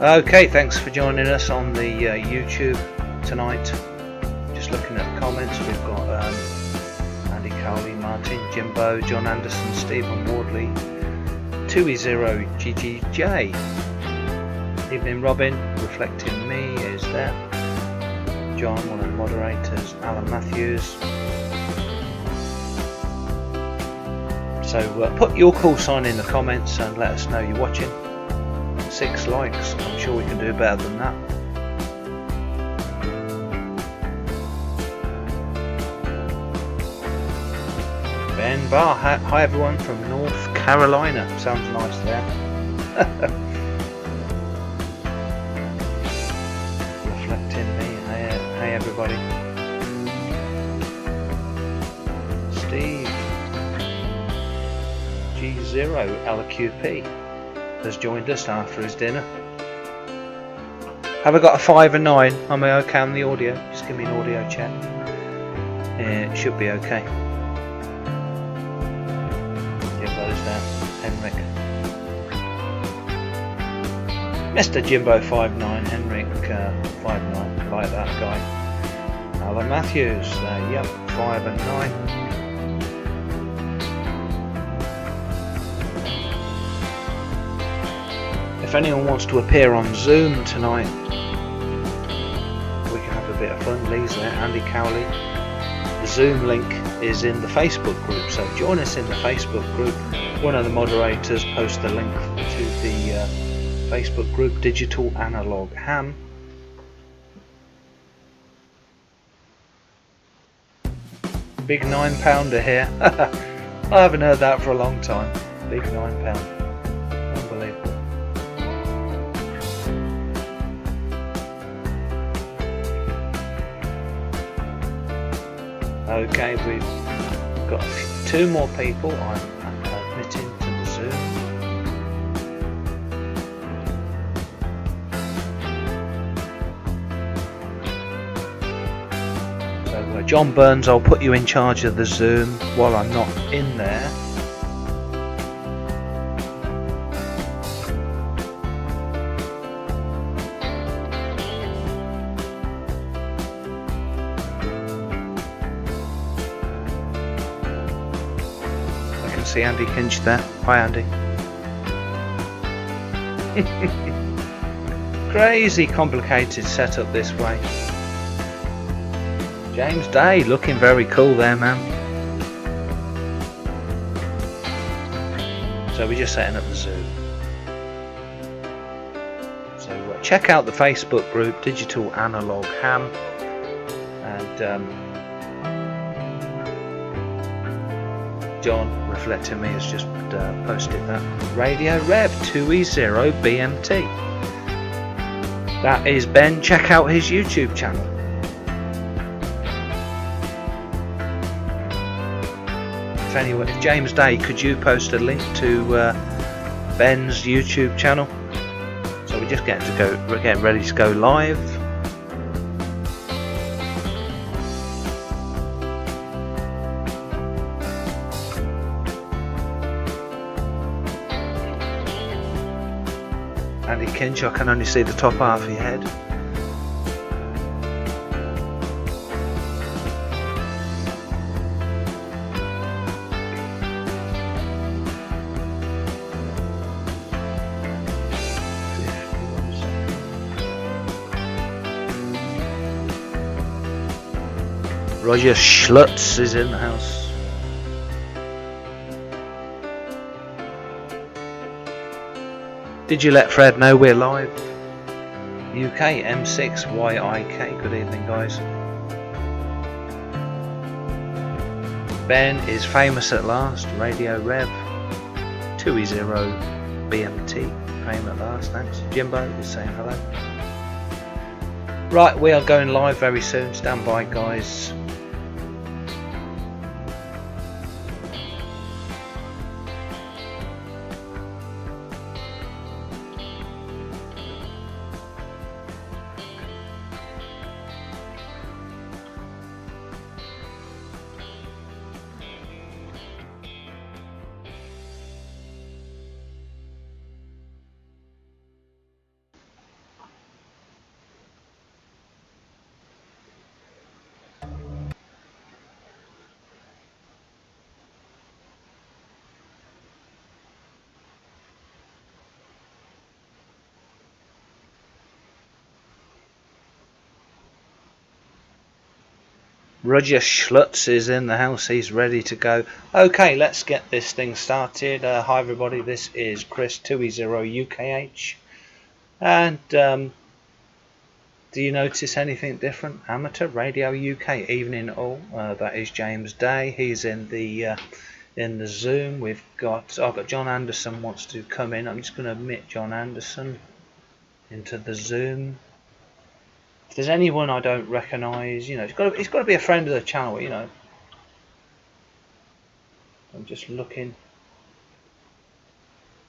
Okay, thanks for joining us on the YouTube tonight. Just looking at the comments, we've got Andy Cowley, Martin, Jimbo, John Anderson, Stephen Wardley, 2E0GGJ. Evening Robin, Reflecting Me is there. John, one of the moderators, Alan Matthews. So put your call sign in the comments and let us know you're watching. 6 likes, I'm sure we can do better than that. Ben Barr, hi everyone from North Carolina, sounds nice there. Reflecting Me, hey everybody. Steve G0LQP has joined us after his dinner. Have I got a 5 and 9? Am I okay on the audio? Just give me an audio check. It should be okay. Jimbo's there. Henrik. Mr. Jimbo 5'9", Henrik 5'9", like that guy. Alan Matthews, yep, 5 and 9. If anyone wants to appear on Zoom tonight, we can have a bit of fun. Lee's there, Andy Cowley. The Zoom link is in the Facebook group, so join us in the Facebook group. One of the moderators posts the link to the Facebook group, Digital Analog Ham. Big £9 here. I haven't heard that for a long time. Big £9. Unbelievable. Okay, we've got 2 more people. I'm admitting to the Zoom. So John Burns, I'll put you in charge of the Zoom while I'm not in there. See Andy Kinch there. Hi Andy. Crazy complicated setup this way. James Day looking very cool there, man. So we're just setting up the Zoom. So check out the Facebook group Digital Analog Ham, and John Reflecting Me has just posted that. Radio Rev 2E0BMT. That is Ben. Check out his YouTube channel. If James Day, could you post a link to Ben's YouTube channel? So we're just we're getting ready to go live. Andy Kinch, I can only see the top half of your head. Roger Schlutz is in the house. Did you let Fred know we're live? UK M6YIK. Good evening, guys. Ben is famous at last. Radio Rev 2E0BMT. Fame at last. Thanks. Jimbo is saying hello. Right, we are going live very soon. Stand by, guys. Roger Schlutz is in the house. He's ready to go. Okay, let's get this thing started. Hi everybody, this is Chris 2E0UKH. And do you notice anything different? Amateur Radio UK, evening all. That is James Day. He's in the Zoom. I've got John Anderson wants to come in. I'm just going to admit John Anderson into the Zoom. If there's anyone I don't recognise, you know, it's got to be a friend of the channel, you know. I'm just looking.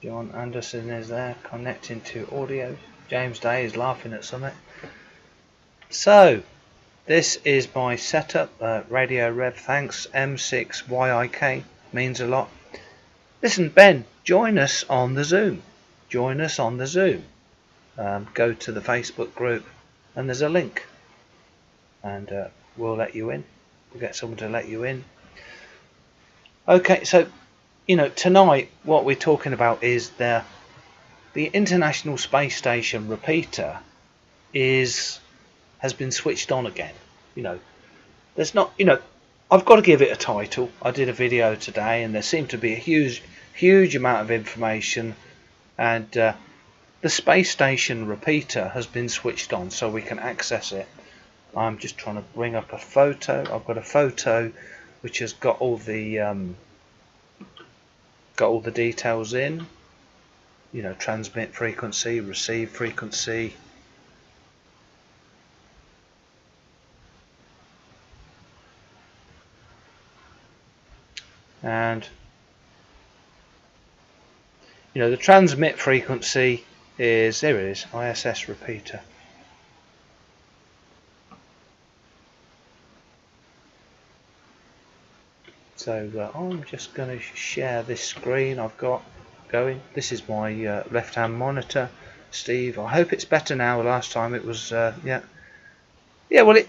John Anderson is there, connecting to audio. James Day is laughing at something. So, this is my setup. Radio Rev, thanks. M6YIK means a lot. Listen, Ben, join us on the Zoom. Join us on the Zoom. Go to the Facebook group. And there's a link, and we'll let you in. We'll get someone to let you in. Okay, so you know, tonight what we're talking about is the International Space Station repeater has been switched on again. You know, there's not, you know, I've got to give it a title. I did a video today, and there seemed to be a huge amount of information, and the space station repeater has been switched on so we can access it. I'm just trying to bring up a photo. I've got a photo which has got all the details in. You know, transmit frequency, receive frequency. And you know, the transmit frequency is, there it is, ISS repeater. So I'm just going to share this screen I've got going. This is my left hand monitor, Steve. I hope it's better now. Last time it was yeah, well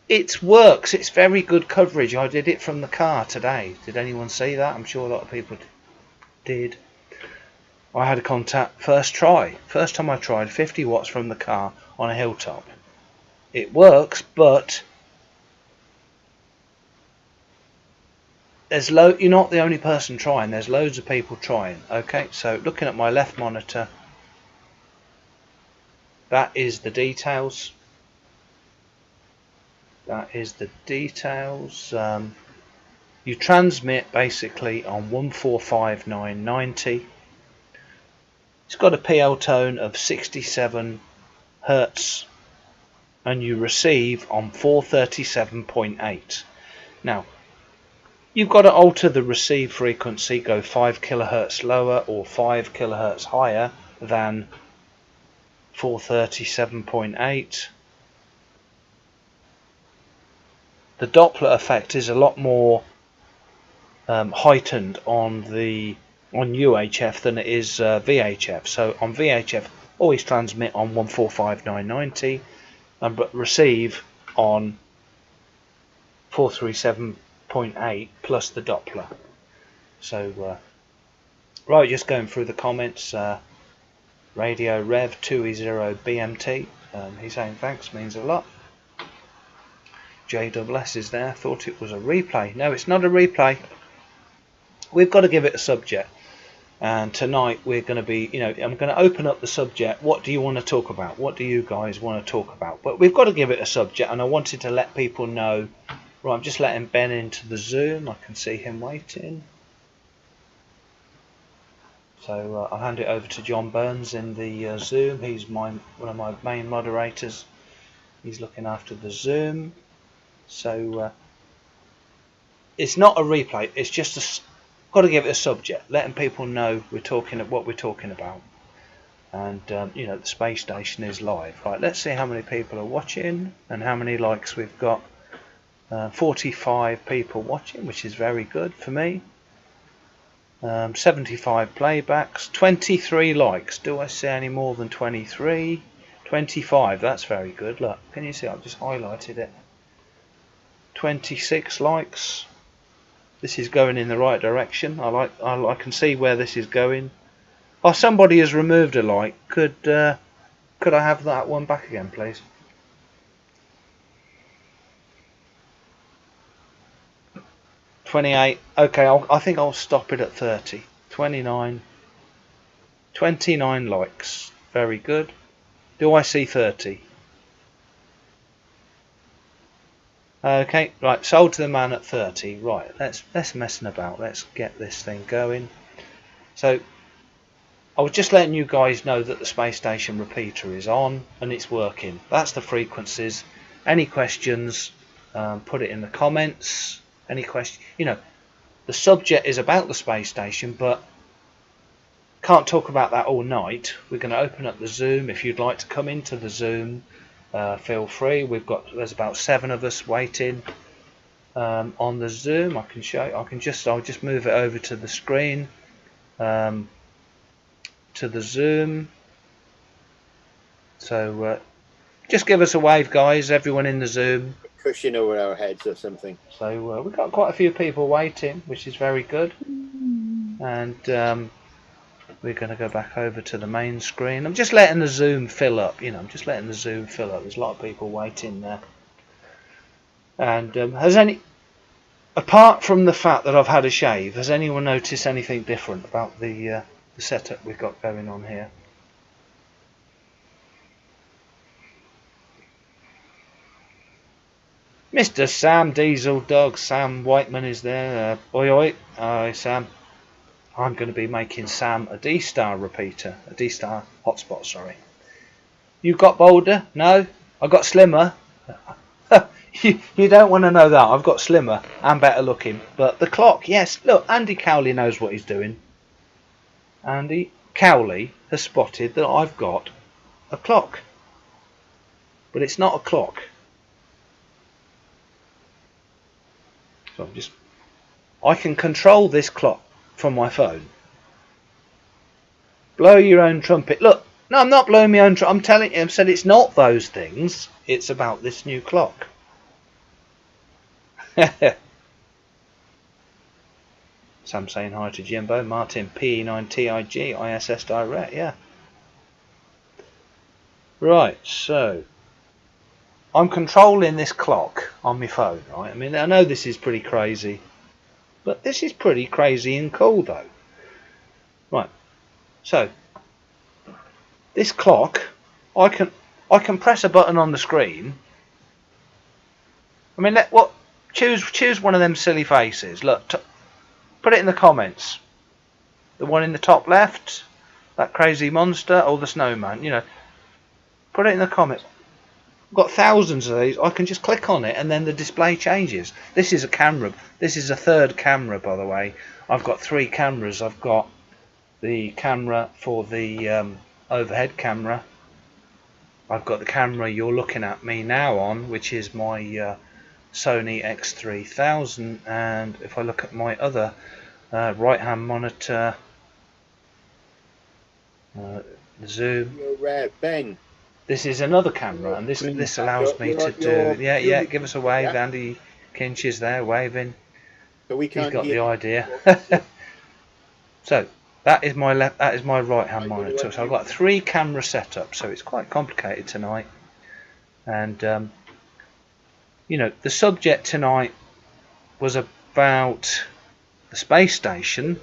it works. It's very good coverage. I did it from the car today. Did anyone see that? I'm sure a lot of people did. I had a contact first time I tried 50 watts from the car on a hilltop. It works, but there's you're not the only person trying. There's loads of people trying. Okay, so looking at my left monitor, that is the details. That is the details. You transmit basically on 145990. It's got a PL tone of 67 Hertz, and you receive on 437.8. Now, you've got to alter the receive frequency, go 5 kHz lower or 5 kHz higher than 437.8. The Doppler effect is a lot more heightened on UHF than it is VHF. So on VHF, always transmit on 145990 and receive on 437.8 plus the Doppler. So right, just going through the comments. Radio Rev 2E0 BMT, he's saying thanks, means a lot. JWS is there, thought it was a replay. No, it's not a replay. We've got to give it a subject. And tonight we're going to be, you know, I'm going to open up the subject. What do you want to talk about? What do you guys want to talk about? But we've got to give it a subject, and I wanted to let people know. Right, I'm just letting Ben into the Zoom. I can see him waiting. So I'll hand it over to John Burns in the Zoom. He's one of my main moderators. He's looking after the Zoom. So it's not a replay. It's just got to give it a subject, letting people know we're talking what we're talking about. And you know, the space station is live. Right, let's see how many people are watching and how many likes we've got. 45 people watching, which is very good for me. 75 playbacks, 23 likes. Do I see any more than 23? 25, that's very good. Look, can you see? I've just highlighted it. 26 likes. This is going in the right direction. I can see where this is going. Oh, somebody has removed a like. Could I have that one back again, please? 28. Okay, I think I'll stop it at 30. 29 likes. Very good. Do I see 30? Okay, right, sold to the man at 30. Right, let's messing about. Let's get this thing going. So I was just letting you guys know that the space station repeater is on and it's working. That's the frequencies. Any questions, put it in the comments. Any question, the subject is about the space station, but can't talk about that all night. We're going to open up the Zoom. If you'd like to come into the Zoom, feel free. There's about 7 of us waiting on the Zoom. I can show you. I'll just move it over to the screen, to the Zoom. So just give us a wave, guys. Everyone in the Zoom. Cushion over our heads or something. So we've got quite a few people waiting, which is very good. And we're going to go back over to the main screen. I'm just letting the Zoom fill up. I'm just letting the Zoom fill up. There's a lot of people waiting there. And apart from the fact that I've had a shave, has anyone noticed anything different about the setup we've got going on here? Mr. Sam Diesel Dog, Sam Whiteman is there. Oi oi, hi Sam. I'm going to be making Sam a D-Star repeater, a D-Star hotspot, sorry. You got bolder? No? I got slimmer? you don't want to know that. I've got slimmer and better looking. But the clock, yes, look, Andy Cowley knows what he's doing. Andy Cowley has spotted that I've got a clock. But it's not a clock. So I can control this clock from my phone. Blow your own trumpet. Look, no, I'm not blowing my own trumpet. I'm telling you, I said it's not those things. It's about this new clock. Sam saying hi to Jimbo. Martin, PE9TIG, ISS Direct, yeah. Right, so I'm controlling this clock on my phone, right? I mean, I know this is pretty crazy, but this is pretty crazy and cool, though. Right, so this clock, I can press a button on the screen. I mean, choose one of them silly faces. Look, put it in the comments. The one in the top left, that crazy monster, or the snowman. Put it in the comments. I've got thousands of these. I can just click on it and then the display changes. This is a camera. This is a third camera, by the way. I've got 3 cameras. I've got the camera for the overhead camera. I've got the camera you're looking at me now on, which is my Sony X3000. And if I look at my other right hand monitor, the Zoom. You're rare, Ben. This is another camera, and this allows me to do. Yeah. Give us a wave, yeah. Andy Kinch is there waving. So we can't. He's got the idea. So that is my left. That is my right-hand monitor. So I've got 3 camera setups. So it's quite complicated tonight. And the subject tonight was about the space station,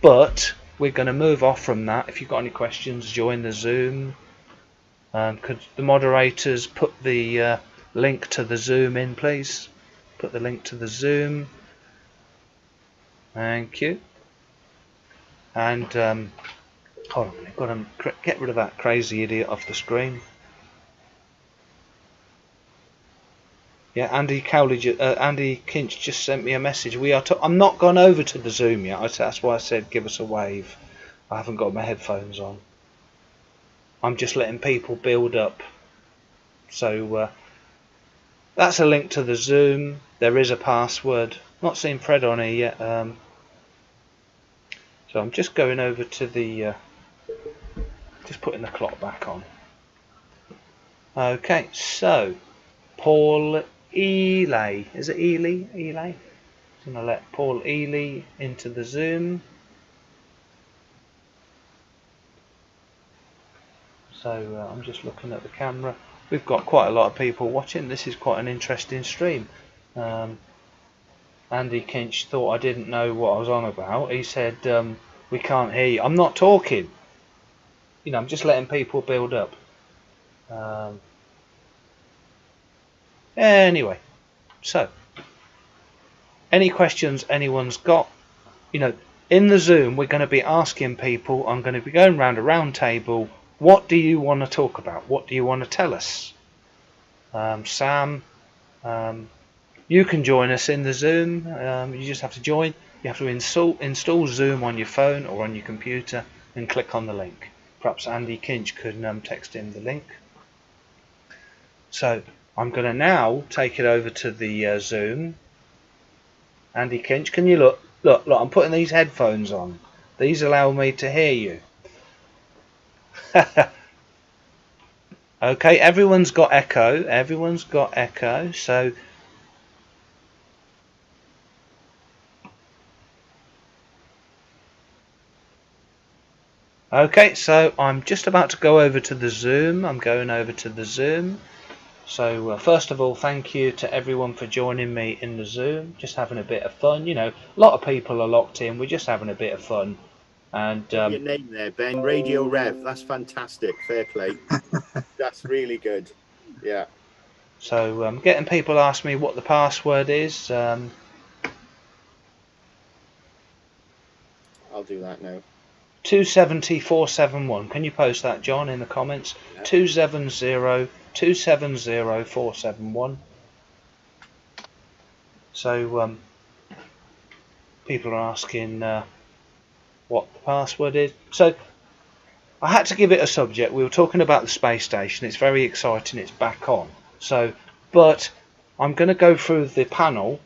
but we're going to move off from that. If you've got any questions, join the Zoom. Could the moderators put the link to the Zoom in, please? Put the link to the Zoom. Thank you. And hold on, I've got to get rid of that crazy idiot off the screen. Yeah, Andy Cowley, Andy Kinch just sent me a message. I'm not gone over to the Zoom yet. That's why I said give us a wave. I haven't got my headphones on. I'm just letting people build up. So that's a link to the Zoom. There is a password. Not seen Fred on here yet. So I'm just going over to the. Just putting the clock back on. Okay, so Paul Ely. Is it Ely? Ely? I'm going to let Paul Ely into the Zoom. So I'm just looking at the camera. We've got quite a lot of people watching. This is quite an interesting stream. Andy Kinch thought I didn't know what I was on about. He said, we can't hear you. I'm not talking. You know, I'm just letting people build up. Anyway, so any questions anyone's got, you know, in the Zoom we're going to be asking people, I'm going to be going around a round table, what do you want to talk about? What do you want to tell us? Sam, you can join us in the Zoom. You just have to join. You have to install Zoom on your phone or on your computer and click on the link. Perhaps Andy Kinch can text in the link. So I'm going to now take it over to the Zoom. Andy Kinch, can you look? Look, I'm putting these headphones on. These allow me to hear you. Okay, everyone's got echo. Everyone's got echo. So okay, so I'm just about to go over to the Zoom. I'm going over to the Zoom. So first of all, thank you to everyone for joining me in the Zoom. Just having a bit of fun. You know, a lot of people are locked in. We're just having a bit of fun. And your name there, Ben. Radio Rev. That's fantastic. Fair play. That's really good. Yeah. So I'm getting people ask me what the password is. I'll do that now. 270471. Can you post that, John, in the comments? Yeah. 270471. So people are asking what the password is. So I had to give it a subject. We were talking about the space station. It's very exciting. It's back on. So, but I'm going to go through the panel,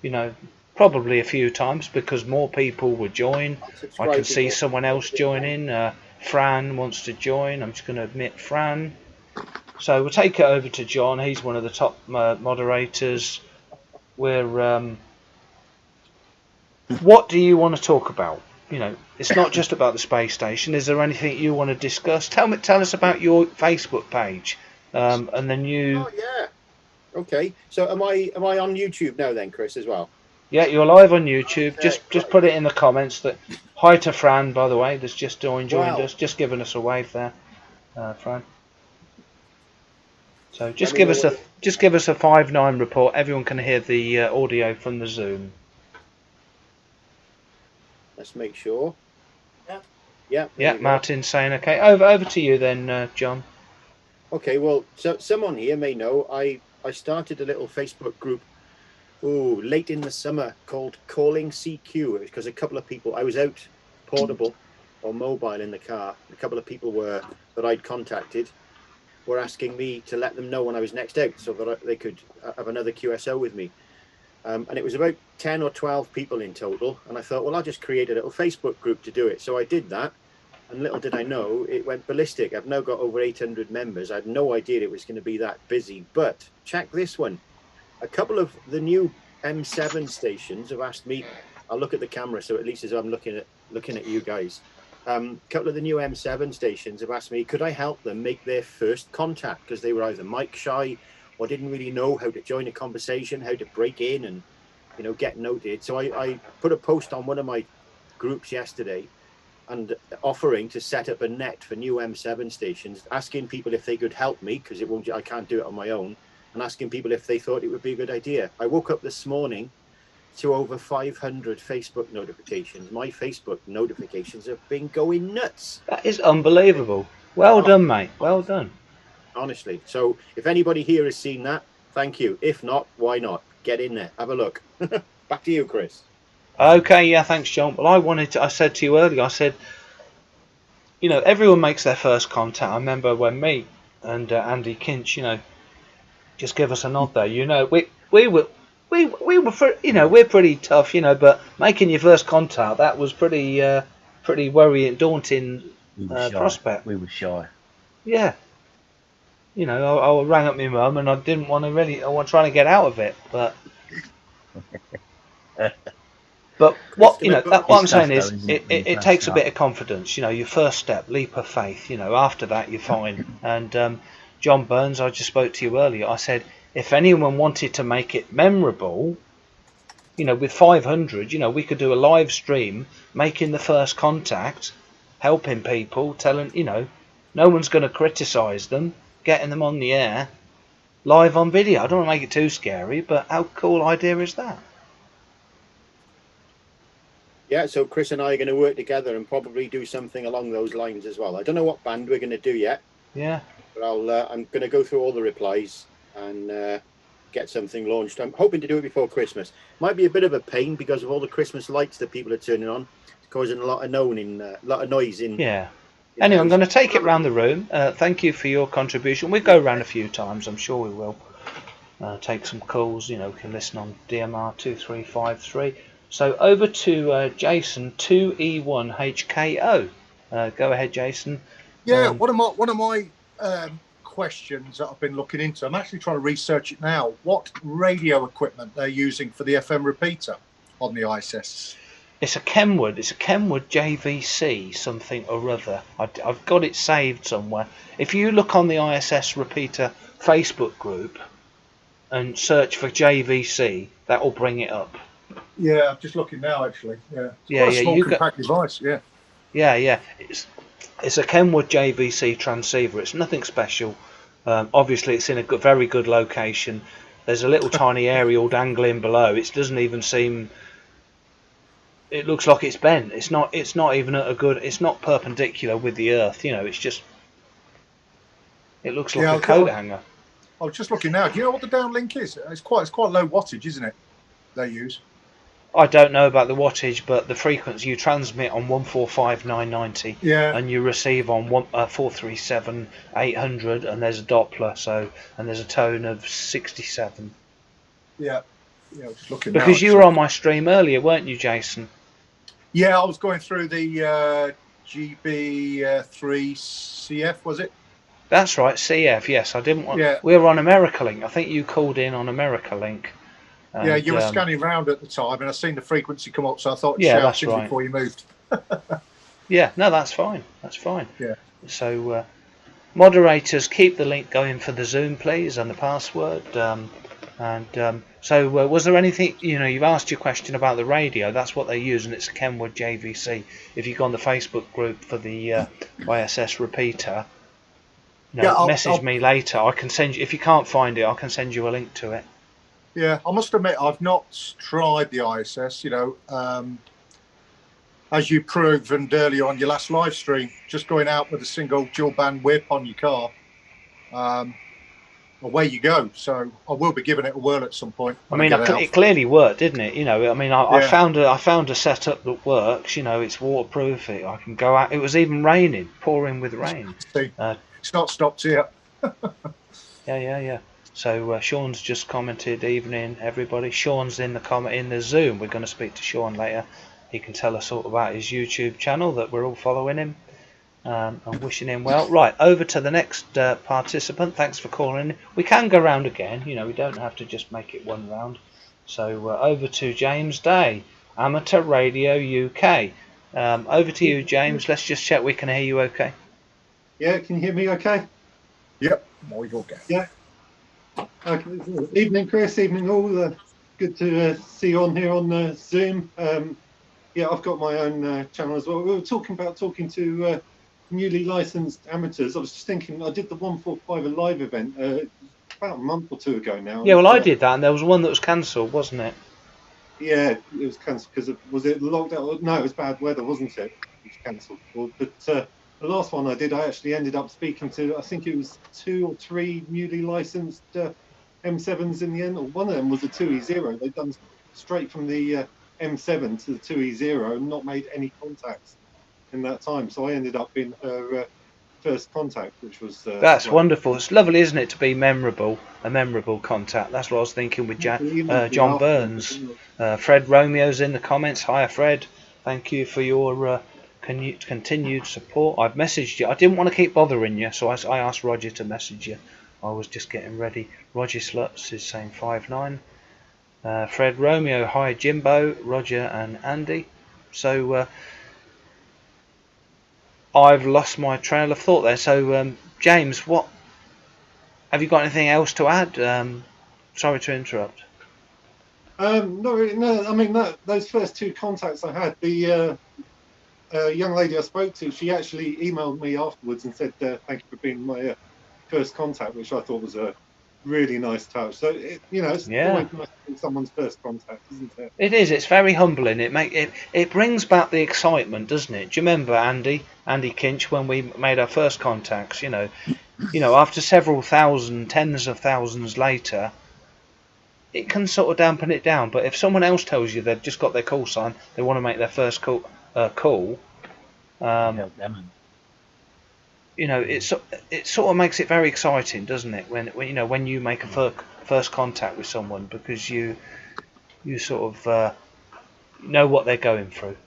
you know, probably a few times because more people would join. I can see someone else joining. Fran wants to join. I'm just going to admit Fran. So we'll take it over to John. He's one of the top moderators. We're what do you want to talk about? You know, it's not just about the space station. Is there anything you want to discuss? Tell us about your Facebook page, and then you. Oh yeah. Okay. So am I on YouTube now then, Chris, as well? Yeah, you're live on YouTube. Just put it in the comments that hi to Fran, by the way. That's just joined us. Just giving us a wave there, Fran. So just give us a 5.9 report. Everyone can hear the audio from the Zoom. Let's make sure. Yeah. Martin's saying okay. Over to you then, John. Okay. Well, so someone here may know I started a little Facebook group. Late in the summer called Calling CQ because a couple of people, I was out portable or mobile in the car. A couple of people that I'd contacted were asking me to let them know when I was next out so that they could have another QSO with me. And it was about 10 or 12 people in total. And I thought, well, I'll just create a little Facebook group to do it. So I did that. And little did I know, it went ballistic. I've now got over 800 members. I had no idea it was going to be that busy. But check this one. A couple of the new M7 stations have asked me, I'll look at the camera so at least as I'm looking at you guys. A couple of the new M7 stations have asked me, could I help them make their first contact? Because they were either mic shy or didn't really know how to join a conversation, how to break in and, you know, get noted. So I put a post on one of my groups yesterday and offering to set up a net for new M7 stations, asking people if they could help me because I can't do it on my own, and asking people if they thought it would be a good idea. I woke up this morning to over 500 Facebook notifications. My Facebook notifications have been going nuts. That is unbelievable. Well done, mate. Well done. Honestly. So if anybody here has seen that, thank you. If not, why not? Get in there. Have a look. Back to you, Chris. Okay, yeah, thanks, John. Well, I said to you earlier, I said, you know, everyone makes their first contact. I remember when me and Andy Kinch, you know, just give us a nod there. You know, we were, you know, we're pretty tough, you know, but making your first contact, that was pretty worrying, daunting prospect. We were shy. Yeah. You know, I rang up my mum and I didn't want to really, I was trying to get out of it, but. But what you know, what I'm saying is, it takes a bit of confidence. You know, your first step, leap of faith. You know, after that you're fine. And John Burns, I just spoke to you earlier. I said if anyone wanted to make it memorable, with 500, we could do a live stream, making the first contact, helping people, telling, no one's going to criticise them, getting them on the air, live on video. I don't want to make it too scary, but how cool idea is that? Yeah, so Chris and I are going to work together and probably do something along those lines as well. I don't know what band we're going to do yet. Yeah. But I'm going to go through all the replies and get something launched. I'm hoping to do it before Christmas. Might be a bit of a pain because of all the Christmas lights that people are turning on. It's causing a lot of noise in. Yeah. Anyway, I'm going to take it round the room. Thank you for your contribution. We'll go round a few times. I'm sure we will. Take some calls. We can listen on DMR 2353. So over to Jason 2E1HKO. Go ahead, Jason. Yeah, one of my questions that I've been looking into. I'm actually trying to research it now. What radio equipment they're using for the FM repeater on the ISS? It's a Kenwood. It's a Kenwood JVC something or other. I've got it saved somewhere. If you look on the ISS repeater Facebook group and search for JVC, that will bring it up. Yeah, I'm just looking now. Actually, yeah. Yeah, a small compact device. Yeah. Yeah. It's a Kenwood JVC transceiver. It's nothing special. Obviously, it's in a very good location. There's a little tiny aerial dangling below. It doesn't even seem. It looks like it's bent. It's not even at a good. It's not perpendicular with the Earth. It's just. It looks like a coat hanger. I was just looking now. Do you know what the downlink is? It's quite low wattage, isn't it? They use. I don't know about the wattage, but the frequency you transmit on 145.990, and you receive on 437.800, and there's a Doppler, and there's a tone of 67. Yeah, just looking. Because you were on my stream earlier, weren't you, Jason? Yeah, I was going through the GB3CF, was it? That's right, CF. Yes, I didn't want. Yeah. We were on America Link. I think you called in on America Link. And, yeah, you were scanning round at the time, and I seen the frequency come up, so I thought, that's right. Before you moved. Yeah, no, that's fine. That's fine. Yeah. So, moderators, keep the link going for the Zoom, please, and the password. So, was there anything? You've asked your question about the radio. That's what they use, and it's a Kenwood JVC. If you go on the Facebook group for the ISS repeater, message me later. I can send you. If you can't find it, I can send you a link to it. Yeah, I must admit, I've not tried the ISS, as you proved earlier on your last live stream, just going out with a single dual band whip on your car, away you go. So I will be giving it a whirl at some point. I mean, it clearly worked, didn't it? I found a setup that works. It's waterproof. I can go out. It was even raining, pouring with rain. It's not stopped here. Yeah. So Sean's just commented, "Evening, everybody." Sean's in the Zoom. We're going to speak to Sean later. He can tell us all about his YouTube channel that we're all following him. I'm wishing him well. Right, over to the next participant. Thanks for calling in. We can go round again. We don't have to just make it one round. So over to James Day, Amateur Radio UK. Over to you, James. Let's just check we can hear you okay. Yeah, can you hear me okay? Yep. Okay. Yeah. Evening, Chris. Evening, all. Good to see you on here on Zoom. Yeah, I've got my own channel as well. We were talking to newly licensed amateurs. I was just thinking, I did the 145 Alive event about a month or two ago now. Yeah, well, I did that, and there was one that was cancelled, wasn't it? Yeah, it was cancelled because was it lockdown? No, it was bad weather, wasn't it? It was cancelled. Well, but the last one I did, I actually ended up speaking to, I think it was 2 or 3 newly licensed M7s in the end. Or one of them was a 2E0. They'd done straight from the M7 to the 2E0 and not made any contacts in that time. So I ended up in her first contact, which was... That's wonderful. It's lovely, isn't it, to be memorable, a memorable contact. That's what I was thinking with John Burns. Fred Romeo's in the comments. Hiya, Fred. Thank you for your... continued support. I've messaged you. I didn't want to keep bothering you, so I asked Roger to message you. I was just getting ready. Roger Sluts is saying 5'9". Fred Romeo, hi Jimbo, Roger and Andy. So I've lost my trail of thought there. So James, what have you got anything else to add? Sorry to interrupt. Not really. No, I mean those first two contacts I had, the young lady I spoke to, she actually emailed me afterwards and said, "Thank you for being my first contact," which I thought was a really nice touch. So it's Yeah. always nice to be someone's first contact, isn't it? It is. It's very humbling. It brings back the excitement, doesn't it? Do you remember Andy Kinch when we made our first contacts? After several thousand, tens of thousands later, it can sort of dampen it down. But if someone else tells you they've just got their call sign, they want to make their first call, Help them. it sort of makes it very exciting, doesn't it? When you make a first contact with someone, because you sort of know what they're going through.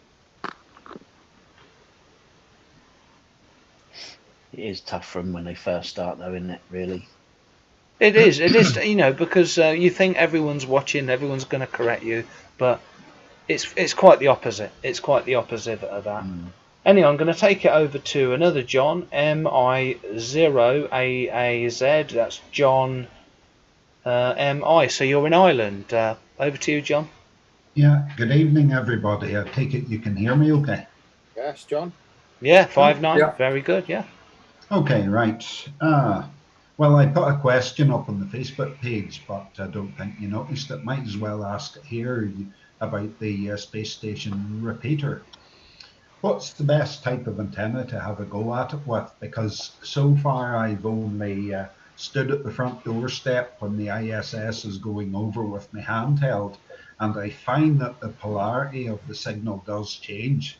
It is tough for them when they first start, though, isn't it? Really. It is, because you think everyone's watching, everyone's going to correct you, but it's quite the opposite. It's quite the opposite of that. Anyway, I'm going to take it over to another John, MI0AAZ. That's John MI. So you're in Ireland. Over to you, John. Yeah, good evening, everybody. I take it you can hear me okay? Yes, John. Yeah, 5'9". Yeah. Very good, yeah. Okay, right. Well, I put a question up on the Facebook page, but I don't think you noticed it. Might as well ask it here about the space station repeater. What's the best type of antenna to have a go at it with? Because so far I've only stood at the front doorstep when the ISS is going over with my handheld, and I find that the polarity of the signal does change.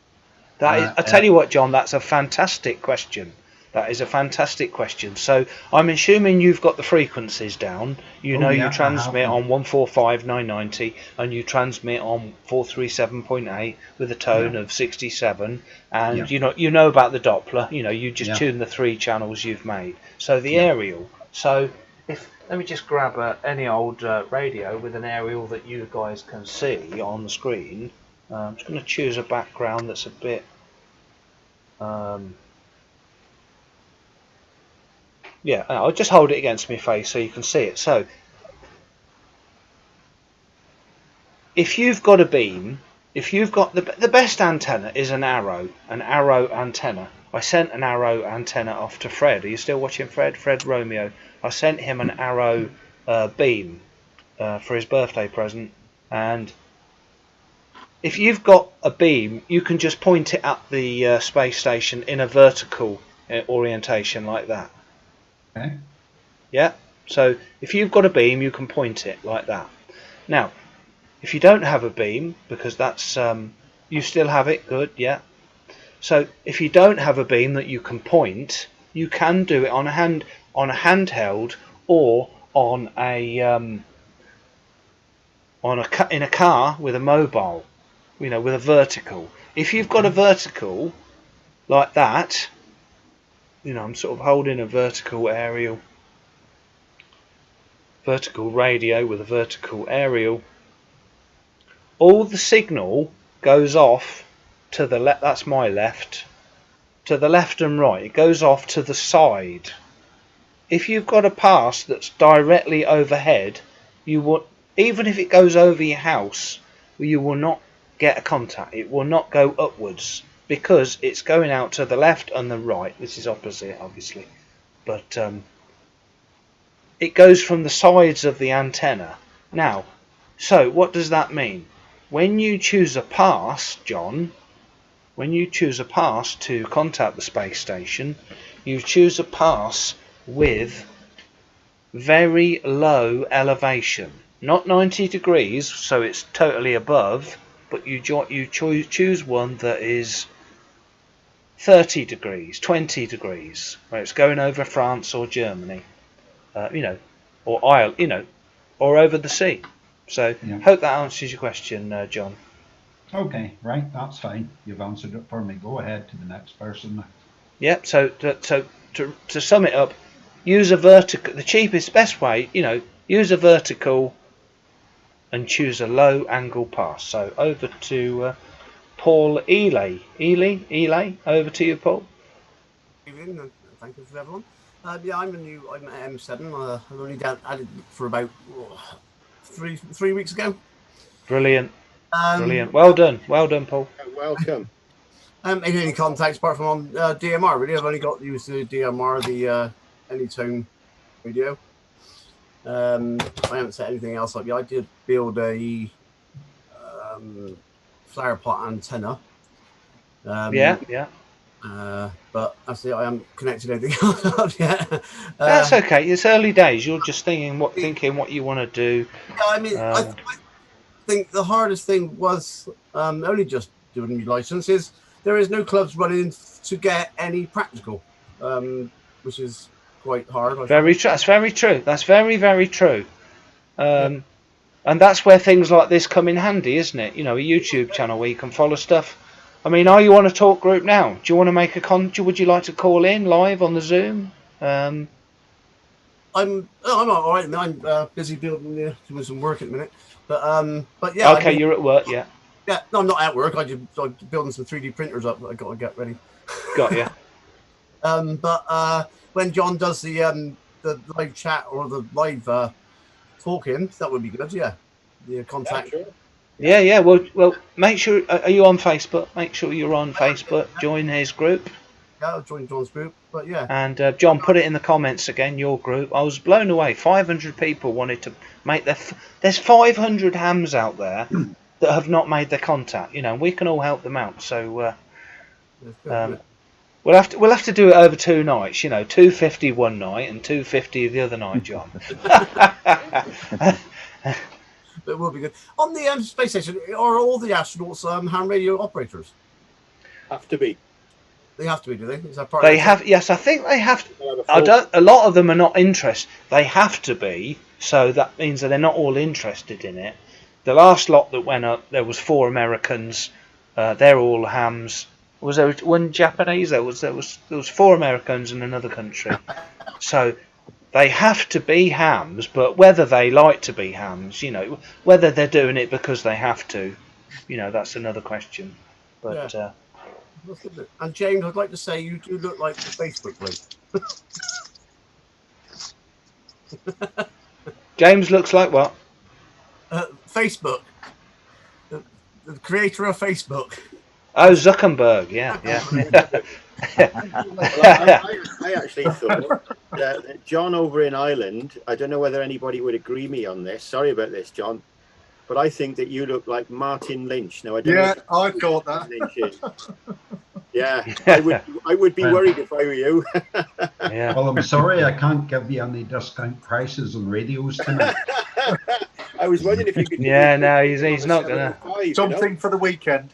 I tell you what, John, that's a fantastic question. That is a fantastic question. So I'm assuming you've got the frequencies down. You transmit on 145,990 and you transmit on 437.8 with a tone of 67. And you know about the Doppler. You just tune the 3 channels you've made. So the aerial. So let me just grab any old radio with an aerial that you guys can see on the screen. I'm just going to choose a background that's a bit. Yeah, I'll just hold it against my face so you can see it. So, if you've got a beam, if you've got the best antenna is an arrow antenna. I sent an arrow antenna off to Fred. Are you still watching Fred? Fred Romeo. I sent him an arrow beam for his birthday present. And if you've got a beam, you can just point it at the space station in a vertical orientation like that. Okay. Yeah, so if you've got a beam, you can point it like that. Now, if you don't have a beam, because that's you still have it, good, yeah. So if you don't have a beam that you can point, you can do it on a handheld or on in a car with a mobile, with a vertical. If you've got a vertical like that. I'm sort of holding a vertical radio with a vertical aerial. All the signal goes off to the left. That's my left. To the left and right. It goes off to the side. If you've got a pass that's directly overhead, you will, even if it goes over your house, you will not get a contact. It will not go upwards. Because it's going out to the left and the right. This is opposite, obviously. But it goes from the sides of the antenna. Now, so what does that mean? When you choose a pass, John, when you choose a pass to contact the space station, you choose a pass with very low elevation. Not 90 degrees, so it's totally above, but you choose one that is 30 degrees, 20 degrees, where it's going over France or Germany, or Ireland, or over the sea. So, hope that answers your question, John. Okay, right, that's fine. You've answered it for me. Go ahead to the next person. Yep. So to sum it up, use a vertical. The cheapest, best way, use a vertical, and choose a low angle pass. So over to. Paul Ely, over to you, Paul. Evening, and thank you for everyone. I'm at M7. I've only added for about 3 weeks ago. Brilliant. Um, Brilliant. Well done, Paul. Welcome. I haven't made any contacts apart from on DMR. Really, I've only got used to DMR, the Anytone radio. I haven't set anything else up yet. I did build a flower pot antenna. Yeah. But actually, I haven't connected anything else yet. That's okay. It's early days. You're just thinking what you want to do. Yeah, I mean, I think the hardest thing was only just doing new licenses. There is no clubs running to get any practical, which is quite hard. That's very true. That's very, very true. And that's where things like this come in handy, isn't it? You know, a YouTube channel where you can follow stuff. I mean, are you on a talk group now? Do you want to make a would you like to call in live on the Zoom? I'm all right. I'm busy doing some work at the minute, but yeah. Okay, you're at work, yeah. Yeah, no, I'm not at work. I'm building some 3D printers up that I got to get ready. Got you. But when John does the live chat or the live talking, that would be good. Yeah, the contact. Yeah, sure. Yeah. Well, make sure. Are you on Facebook? Make sure you're on Facebook. Join his group. Yeah, I'll join John's group. But yeah. And John, put it in the comments again. Your group. I was blown away. 500 people wanted to make their. There's 500 hams out there that have not made their contact. You know, we can all help them out. So we'll have to do it over 2 nights. You know, 250 one night and 250 the other night, John. It will be good. On the space station, are all the astronauts ham radio operators? Have to be. They have to be, do they? Is that part? They have. Yes, I think they have. A lot of them are not interested. They have to be. So that means that they're not all interested in it. The last lot that went up, there was 4 Americans. They're all hams. Was there one Japanese? There was 4 Americans in another country. So they have to be hams, but whether they like to be hams, you know, whether they're doing it because they have to, you know, that's another question. But yeah. And James, I'd like to say you do look like the Facebook link. James looks like what? Facebook. The creator of Facebook. Oh, Zuckerberg, yeah. Well, I actually thought that John over in Ireland, I don't know whether anybody would agree me on this. Sorry about this, John. But I think that you look like Martin Lynch. Now, I don't know I thought that. Lynch is. Yeah, I would be worried if I were you. Yeah. Well, I'm sorry, I can't give you any discount prices on radios tonight. I was wondering if you could. Yeah, no, he's not gonna. Something for the weekend.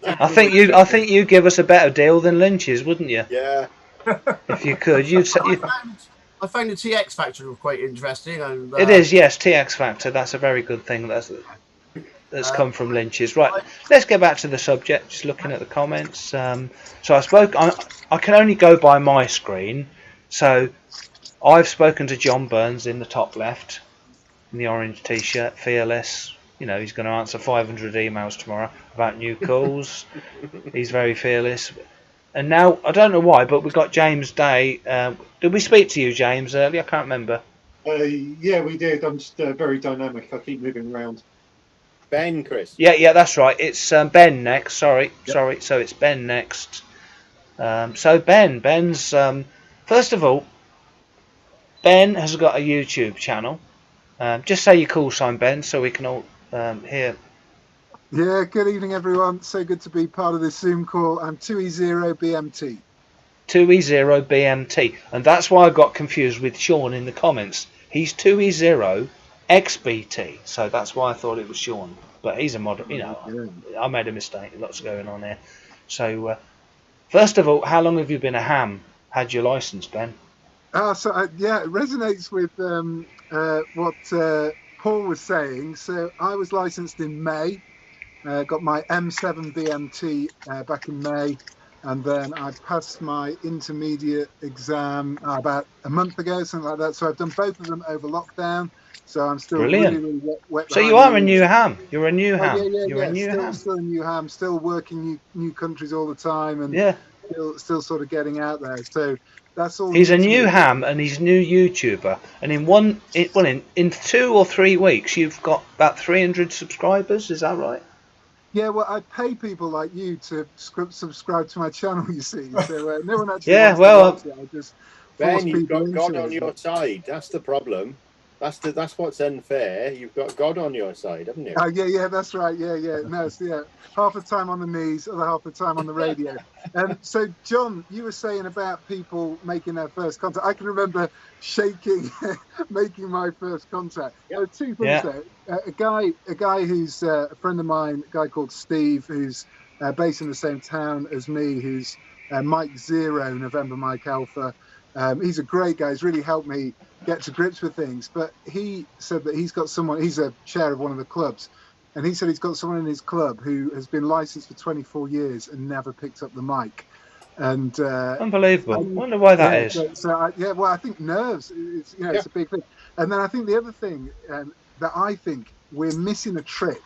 I think you give us a better deal than Lynch's, wouldn't you? Yeah. If you could, I found the TX Factor quite interesting. And, it is, yes, TX Factor. That's a very good thing. That's come from Lynch's. Right, let's get back to the subject. Just looking at the comments. So I can only go by my screen. So I've spoken to John Burns in the top left, in the orange T-shirt, fearless. You know, he's going to answer 500 emails tomorrow about new calls. He's very fearless. And now, I don't know why, but we've got James Day. Did we speak to you, James, earlier? I can't remember. Yeah, we did. I'm just very dynamic. I keep moving around. Ben, Chris. Yeah, that's right. It's Ben next. Sorry. So it's Ben next. So Ben's first of all, Ben has got a YouTube channel. Just say your call sign, Ben, so we can all hear. Yeah, good evening, everyone. So good to be part of this Zoom call. I'm 2E0BMT. 2E0BMT. And that's why I got confused with Sean in the comments. He's 2E0XBT. So that's why I thought it was Sean. But he's a model, you know, I made a mistake. Lots going on there. So, first of all, how long have you been a ham? Had your license, Ben? So it resonates with what Paul was saying. So I was licensed in May. Got my M7 BMT back in May, and then I passed my intermediate exam about a month ago, something like that. So I've done both of them over lockdown. So I'm still really wet. So you are a new ham. You're a new ham. You're a new ham. Still a new ham. Still working new countries all the time, and still sort of getting out there. So That's all. He's a to new me. ham and he's a new YouTuber. And in 2 or 3 weeks, you've got about 300 subscribers. Is that right? Yeah, well, I pay people like you to subscribe to my channel. You see, so no one actually Yeah, wants to well, watch it. I just force Ben, you've people got God into on it. your side. That's the problem. That's what's unfair. You've got God on your side, haven't you? Oh yeah, that's right. Yeah. No, so, yeah. Half the time on the knees, other half the time on the radio. So, John, you were saying about people making their first contact. I can remember shaking, making my first contact. Yep. There are two things Yeah. there. A guy who's a friend of mine, a guy called Steve, who's based in the same town as me, who's Mike Zero, November Mike Alpha. He's a great guy. He's really helped me get to grips with things. But he said that he's got someone, he's a chair of one of the clubs, and he said he's got someone in his club who has been licensed for 24 years and never picked up the mic. And unbelievable. Wonder why that is. well, I think nerves, it's a big thing. And then I think the other thing that I think we're missing a trick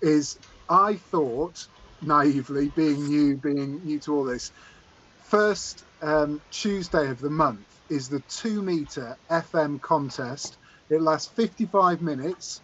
is, I thought naively, being new to all this, first Tuesday of the month is the 2-meter FM contest. It lasts 55 minutes.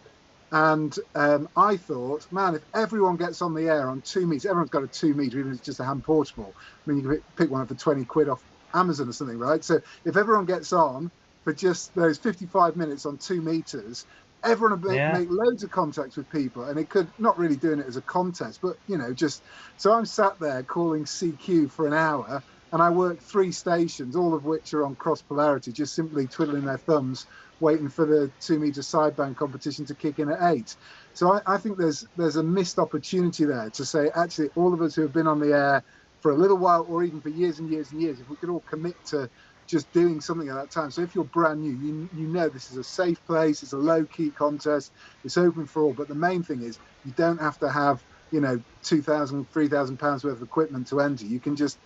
And I thought, man, if everyone gets on the air on 2 meters, everyone's got a 2 meter, even if it's just a hand portable. I mean, you can pick one up for 20 quid off Amazon or something, right? So if everyone gets on for just those 55 minutes on 2 meters, everyone will make loads of contacts with people. And it could, not really doing it as a contest, but, just, so I'm sat there calling CQ for an hour, and I work 3 stations, all of which are on cross polarity, just simply twiddling their thumbs, waiting for the 2-meter sideband competition to kick in at 8. So I think there's a missed opportunity there to say, actually, all of us who have been on the air for a little while, or even for years and years and years, if we could all commit to just doing something at that time. So if you're brand new, you know this is a safe place, it's a low-key contest, it's open for all. But the main thing is, you don't have to have, £2,000, £3,000 worth of equipment to enter. You can just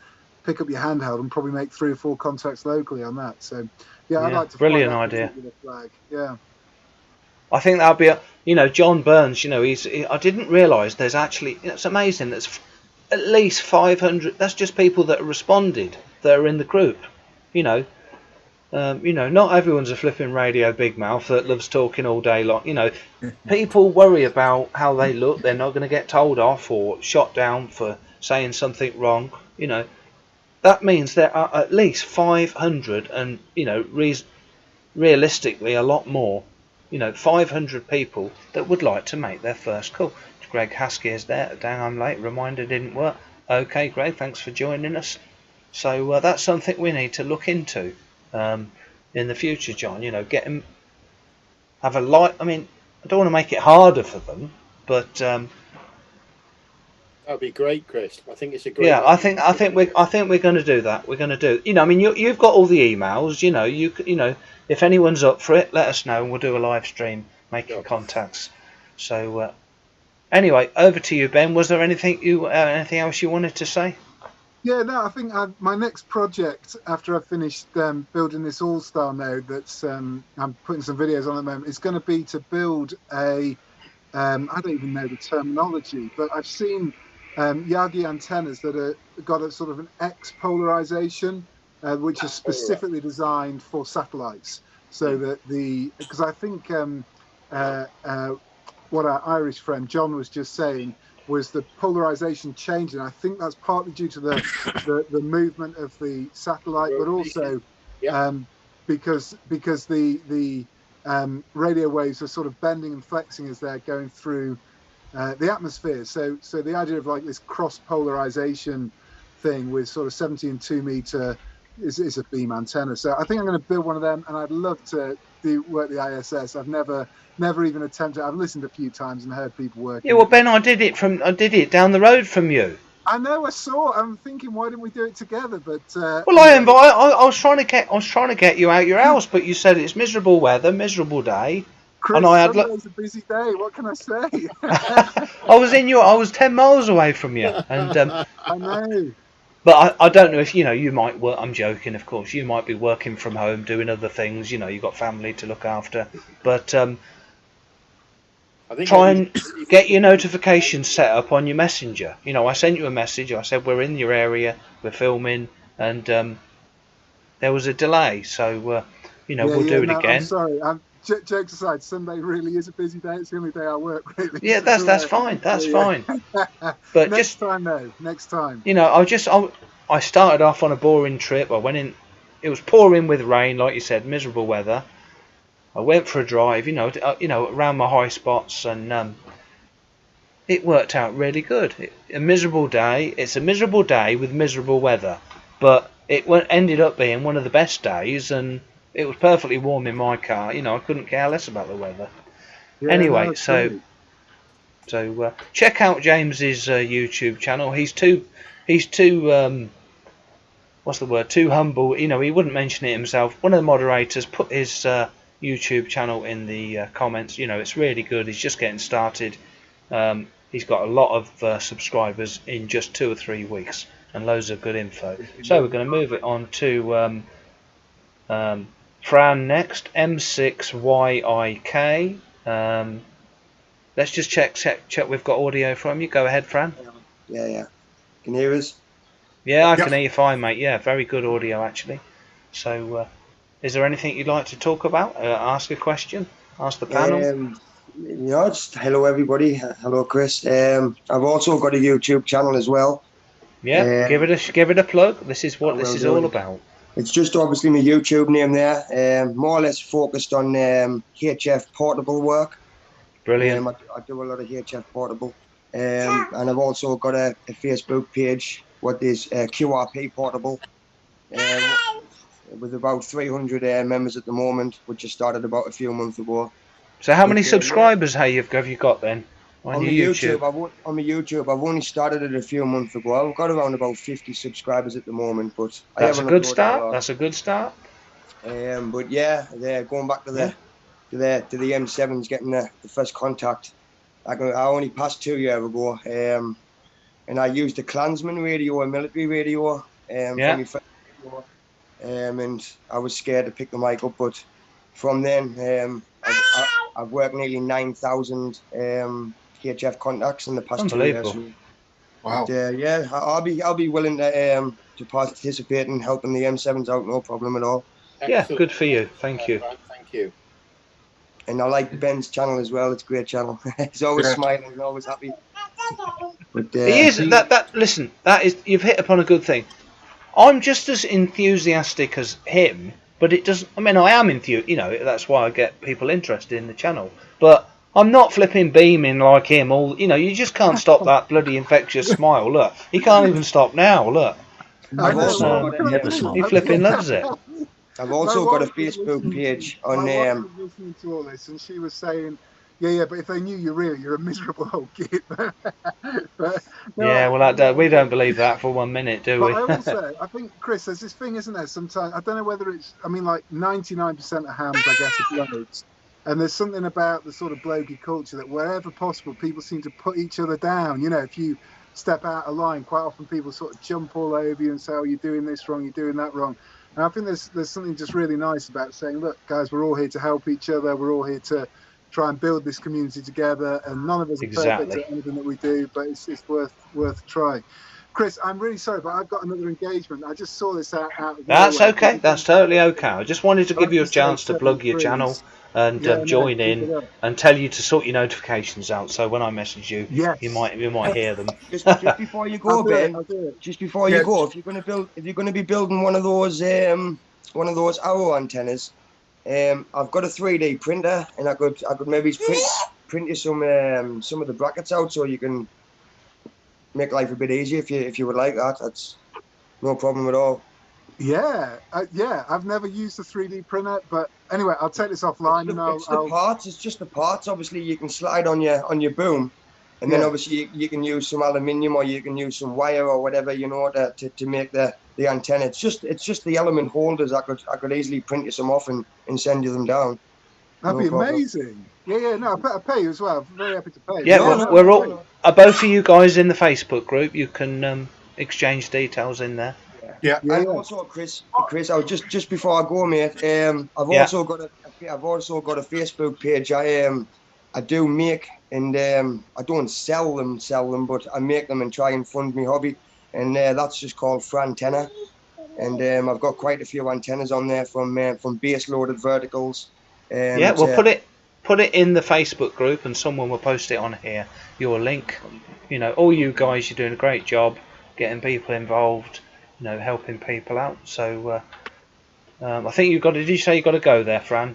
pick up your handheld and probably make 3 or 4 contacts locally on that. So I'd like to brilliant find that idea. particular flag. Yeah. I think that'll be John Burns, I didn't realise there's actually, it's amazing, there's at least 500, that's just people that responded, that are in the group, not everyone's a flipping radio big mouth that loves talking all day long, people worry about how they look, they're not going to get told off or shot down for saying something wrong, that means there are at least 500 and, realistically a lot more, 500 people that would like to make their first call. Greg Haskey is there. Dang, I'm late. Reminder didn't work. Okay, Greg, thanks for joining us. So that's something we need to look into in the future, John. Have a light. I mean, I don't want to make it harder for them, but that'd be great, Chris. I think it's a great. Yeah, I think we're going to do that. We're going to do. I mean, you've got all the emails. If anyone's up for it, let us know, and we'll do a live stream making contacts. So anyway, over to you, Ben. Was there anything else you wanted to say? Yeah, no, I think my next project, after I've finished building this all-star node that's I'm putting some videos on at the moment, is going to be to build I don't even know the terminology, but I've seen Yagi antennas that are got a sort of an X polarization, which is specifically designed for satellites. So that because I think what our Irish friend John was just saying was the polarization changing. I think that's partly due to the movement of the satellite, but also because the radio waves are sort of bending and flexing as they're going through the atmosphere. So the idea of like this cross polarization thing with sort of 70 and 2 meter is a beam antenna. So I think I'm going to build one of them, and I'd love to work the ISS. I've never even attempted. I've listened a few times and heard people working. Yeah, well, Ben, I did it down the road from you. I know. I saw. I'm thinking, why didn't we do it together? But well, I was trying to get you out your house, but you said it's miserable weather, miserable day. Chris, and I had Sunday's a busy day. What can I say? I was 10 miles away from you, and I know. But I don't know if you might work. I'm joking, of course. You might be working from home, doing other things. You've got family to look after. But I think try and get your notifications set up on your messenger. I sent you a message. I said we're in your area, we're filming, and there was a delay. So we'll do it no, again. I'm sorry. Jokes aside, Sunday really is a busy day. It's the only day I work, really. Yeah, that's fine. That's fine. But next time, though. Next time. I started off on a boring trip. I went in. It was pouring with rain, like you said, miserable weather. I went for a drive, around my high spots, and it worked out really good. A miserable day. It's a miserable day with miserable weather, but it ended up being one of the best days, and it was perfectly warm in my car. I couldn't care less about the weather. Yeah, Anyway, no, so check out James's YouTube channel. He's too what's the word? Too humble. He wouldn't mention it himself. One of the moderators put his YouTube channel in the comments. It's really good. He's just getting started. He's got a lot of subscribers in just 2 or 3 weeks, and loads of good info. So we're going to move it on to Fran next. M6YIK. Let's just check we've got audio from you. Go ahead, Fran. Yeah. Can you hear us? Yeah, I can hear you fine, mate. Yeah, very good audio, actually. So, is there anything you'd like to talk about? Ask a question? Ask the panel? Just hello, everybody. Hello, Chris. I've also got a YouTube channel as well. Yeah, give it a plug. This is what this is all about. It's just obviously my YouTube name there. More or less focused on HF portable work. Brilliant. I do a lot of HF portable. And I've also got a Facebook page, what is QRP portable, with about 300 members at the moment, which I started about a few months ago. So how many subscribers have you got then on your YouTube? On my YouTube, I've only started it a few months ago. I've got around about 50 subscribers at the moment, but that's a good start. That's a good start. But yeah, going back to the M7s, getting the first contact. I only passed 2 years ago, and I used a Klansman radio, a military radio, for my first radio, and I was scared to pick the mic up. But from then, I've worked nearly 9,000 HF contacts in the past 2 years. Unbelievable. Wow. But, yeah, I'll be willing to participate in helping the M7s out, no problem at all. Yeah, good for you. Thank you. Thank you. And I like Ben's channel as well. It's a great channel. He's always smiling and always happy. But, he is. Listen, you've hit upon a good thing. I'm just as enthusiastic as him, but it doesn't. I mean, I am enthusiastic. That's why I get people interested in the channel. But I'm not flipping beaming like him. You just can't stop that bloody infectious smile. Look, he can't even stop now. Look, he flipping loves it. I've also got a Facebook page on my wife was listening to all this, and she was saying, "Yeah, but if they knew you're a miserable old kid." We don't believe that for 1 minute, do we? But I also, I think, Chris, there's this thing, isn't there? Sometimes I don't know whether it's. I mean, like 99% of hams, I guess, are blokes, and there's something about the sort of blokey culture that wherever possible, people seem to put each other down. If you step out of line, quite often people sort of jump all over you and say, "Oh, you're doing this wrong, you're doing that wrong." And I think there's something just really nice about saying, look, guys, we're all here to help each other. We're all here to try and build this community together. And none of us are perfect at anything that we do, but it's worth trying. Chris, I'm really sorry, but I've got another engagement. I just saw this out of That's okay. That's totally okay. I just wanted to give you a chance to plug your channel and join in and tell you to sort your notifications out. So when I message you, you might hear them. Just before you go, Ben. Just before you go, if you're going to be building one of those arrow antennas, I've got a 3D printer, and I could maybe print you some of the brackets out so you can make life a bit easier if you would like that. That's no problem at all. Yeah, I've never used a 3D printer, but anyway, I'll take this offline. It's just the parts. Obviously, you can slide on your boom, and then obviously you can use some aluminium or you can use some wire or whatever to make the antenna. It's just the element holders. I could easily print you some off and send you them down. That'd be amazing. Yeah. No, I'll pay you as well. I'm very happy to pay. Yeah, we're all. Are both of you guys in the Facebook group? You can exchange details in there. Yeah. And also, Chris, I was just before I go, mate. I've also got a Facebook page. I do make and I don't sell them, but I make them and try and fund my hobby, and that's just called Fran Tenor. and I've got quite a few antennas on there from base loaded verticals. Yeah, well, put it in the Facebook group, and someone will post it on here. Your link. You know, all you guys, you're doing a great job getting people involved. You know, helping people out. So I think you've got to. Did you say you got to go there, Fran?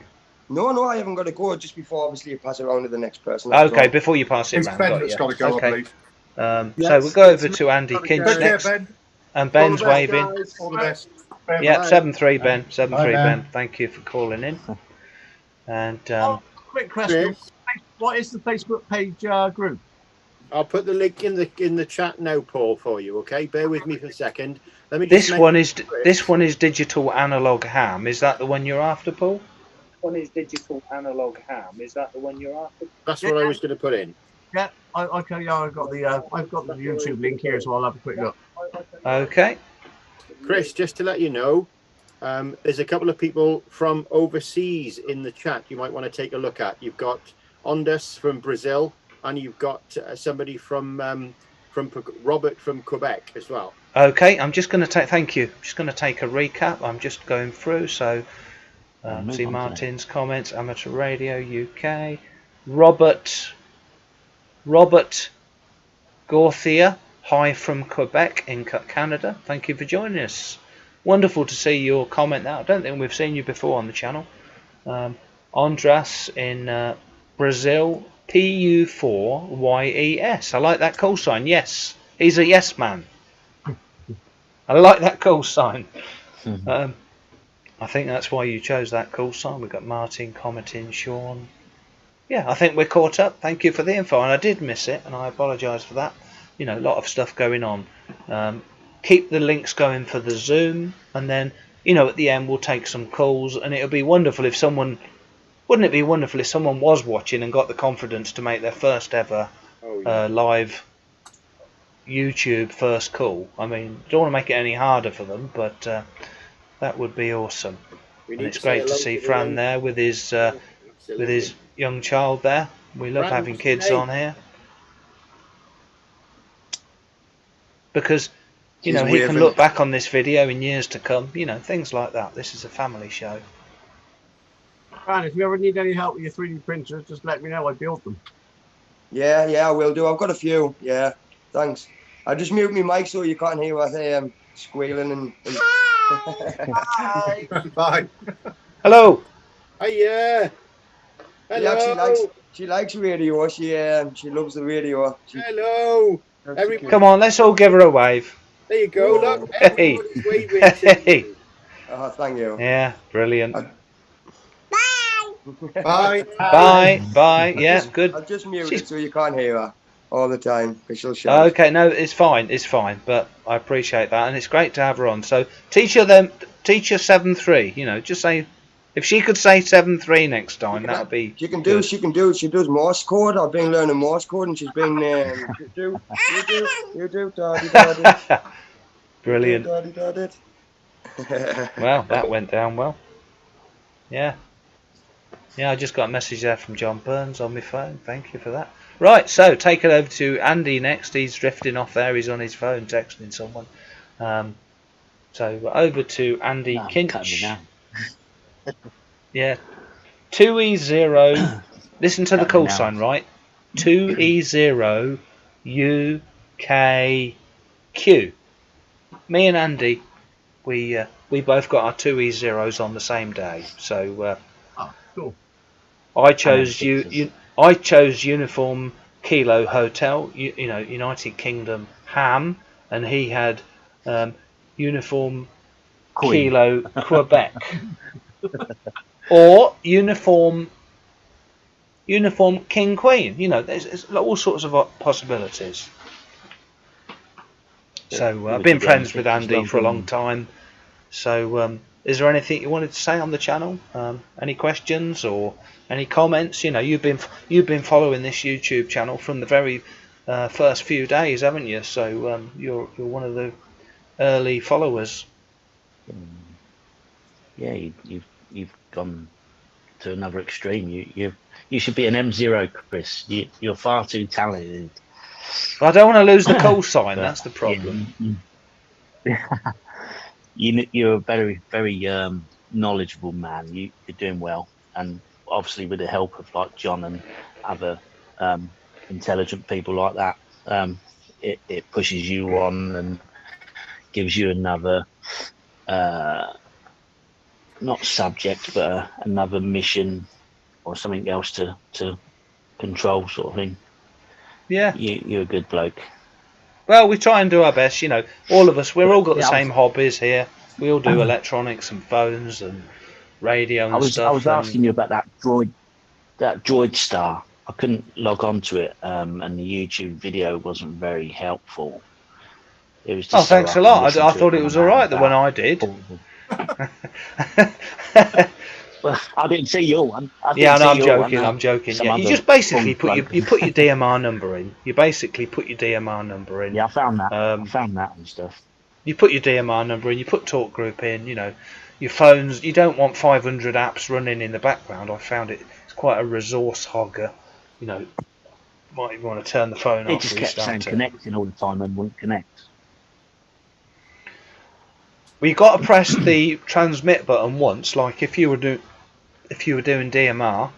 No, I haven't got to go. Just before, obviously, you pass it on to the next person. Okay, before you pass it It's round. Ben that's got to go, Okay. I believe. So Yes, we'll go it's over me. to Andy Gotta go. Kinch Take care, next, Ben. and Ben's All the best, waving. guys. All the best. Ben. Yeah, Bye. 7-3 Ben, 7-3 Bye, Ben. Ben. Thank you for calling in. And Quick question. Chris, What is the Facebook page group? I'll put the link in the chat now, Paul, for you. Okay, bear with me for a second. Let me just this one is digital analog ham. Is that the one you're after, Paul? One is digital analog ham. Is that the one you're after? That's what I was going to put in. Yeah, okay. Yeah, I've got the YouTube link here, so I'll have a quick look. Okay. Chris, just to let you know, there's a couple of people from overseas in the chat you might want to take a look at. You've got Ondas from Brazil, and you've got somebody from Robert from Quebec as well. Okay, I'm just going to take. Thank you. I'm just going to take a recap. I'm just going through. So, see Martin's comments. Amateur Radio UK. Robert Gauthier. Hi from Quebec in Canada. Thank you for joining us. Wonderful to see your comment now. I don't think we've seen you before on the channel. Andras in Brazil. PU4YES. I like that call sign. Yes, he's a yes man. I like that call sign. I think that's why you chose that call sign. We've got Martin commenting, Sean. Yeah, I think we're caught up. Thank you for the info, and I did miss it, and I apologise for that. You know, a lot of stuff going on. Keep the links going for the Zoom, and then, you know, at the end we'll take some calls, and it'll be wonderful if someone... Wouldn't it be wonderful if someone was watching and got the confidence to make their first ever live YouTube first call? I mean, don't want to make it any harder for them, but that would be awesome. And it's great to see Fran there with his young child there. We love having kids on here because, you know, he can look back on this video in years to come. You know, things like that. This is a family show. Fran, if you ever need any help with your 3D printers, just let me know. I build them. Yeah, I will do. I've got a few. Yeah, thanks. I just mute my mic so you can't hear what I am squealing and... Bye. Bye. Hello. Hiya. Hello. She likes radio. She loves the radio. Hello. Come on, let's all give her a wave. There you go. Look, Hey. hey. Oh, thank you. Yeah, brilliant. Bye. Bye. Yeah, good. I've just muted so you can't hear her all the time because she'll shout. Okay, no, it's fine, but I appreciate that, and it's great to have her on. So teach her 7-3. You know, just say if she could say 7-3 next time, that would be. She can do. She does Morse code. I've been learning Morse code, and she's been. You do, daddy. Brilliant. Daddy. Well, that went down well. Yeah. Yeah, I just got a message there from John Burns on my phone. Thank you for that. Right, so take it over to Andy next. He's drifting off there. He's on his phone texting someone. So over to Andy Kinch. Yeah. 2E0. Listen to the call sign, right? 2E0 UKQ. Me and Andy, we both got our 2E0s on the same day. So cool. I chose Uniform Kilo Hotel, you know, United Kingdom Ham, and he had Uniform Queen. Kilo Quebec, or Uniform King Queen. You know, there's all sorts of possibilities. So I've been friends with Andy for a long time. So is there anything you wanted to say on the channel? Any questions or any comments? You know, you've been following this YouTube channel from the very first few days, haven't you? So you're one of the early followers. Yeah, you've gone to another extreme. You should be an M0, Chris. You're far too talented. I don't want to lose the call sign. That's the problem. you're a very, very knowledgeable man. You're doing well, and obviously with the help of like John and other intelligent people like that, it pushes you on and gives you another not subject, but another mission or something else to control, sort of thing. Yeah. You're a good bloke. Well, we try and do our best, you know. All of us, we've all got the Yeah, same hobbies here. We all do electronics and phones and radio and stuff. I was asking you about that droid star. I couldn't log on to it, and the YouTube video wasn't very helpful. It was just thanks so a I can lot. listen I to thought it when was I'm all out right and the one about. I did. Well, I didn't see your one. Yeah, no, I'm your one, joking. I'm joking. some Yeah, you other just basically bloke. you put your DMR number in. You basically put your DMR number in. Yeah, I found that. I found that and stuff. You put your DMR number in. You put talk group in. You know, your phones. You don't want 500 apps running in the background. I found it's quite a resource hogger. You know, might even want to turn the phone It off. just kept saying Restart it. connecting all the time and wouldn't connect. Well, you got to press the transmit button once. Like if you were doing DMR,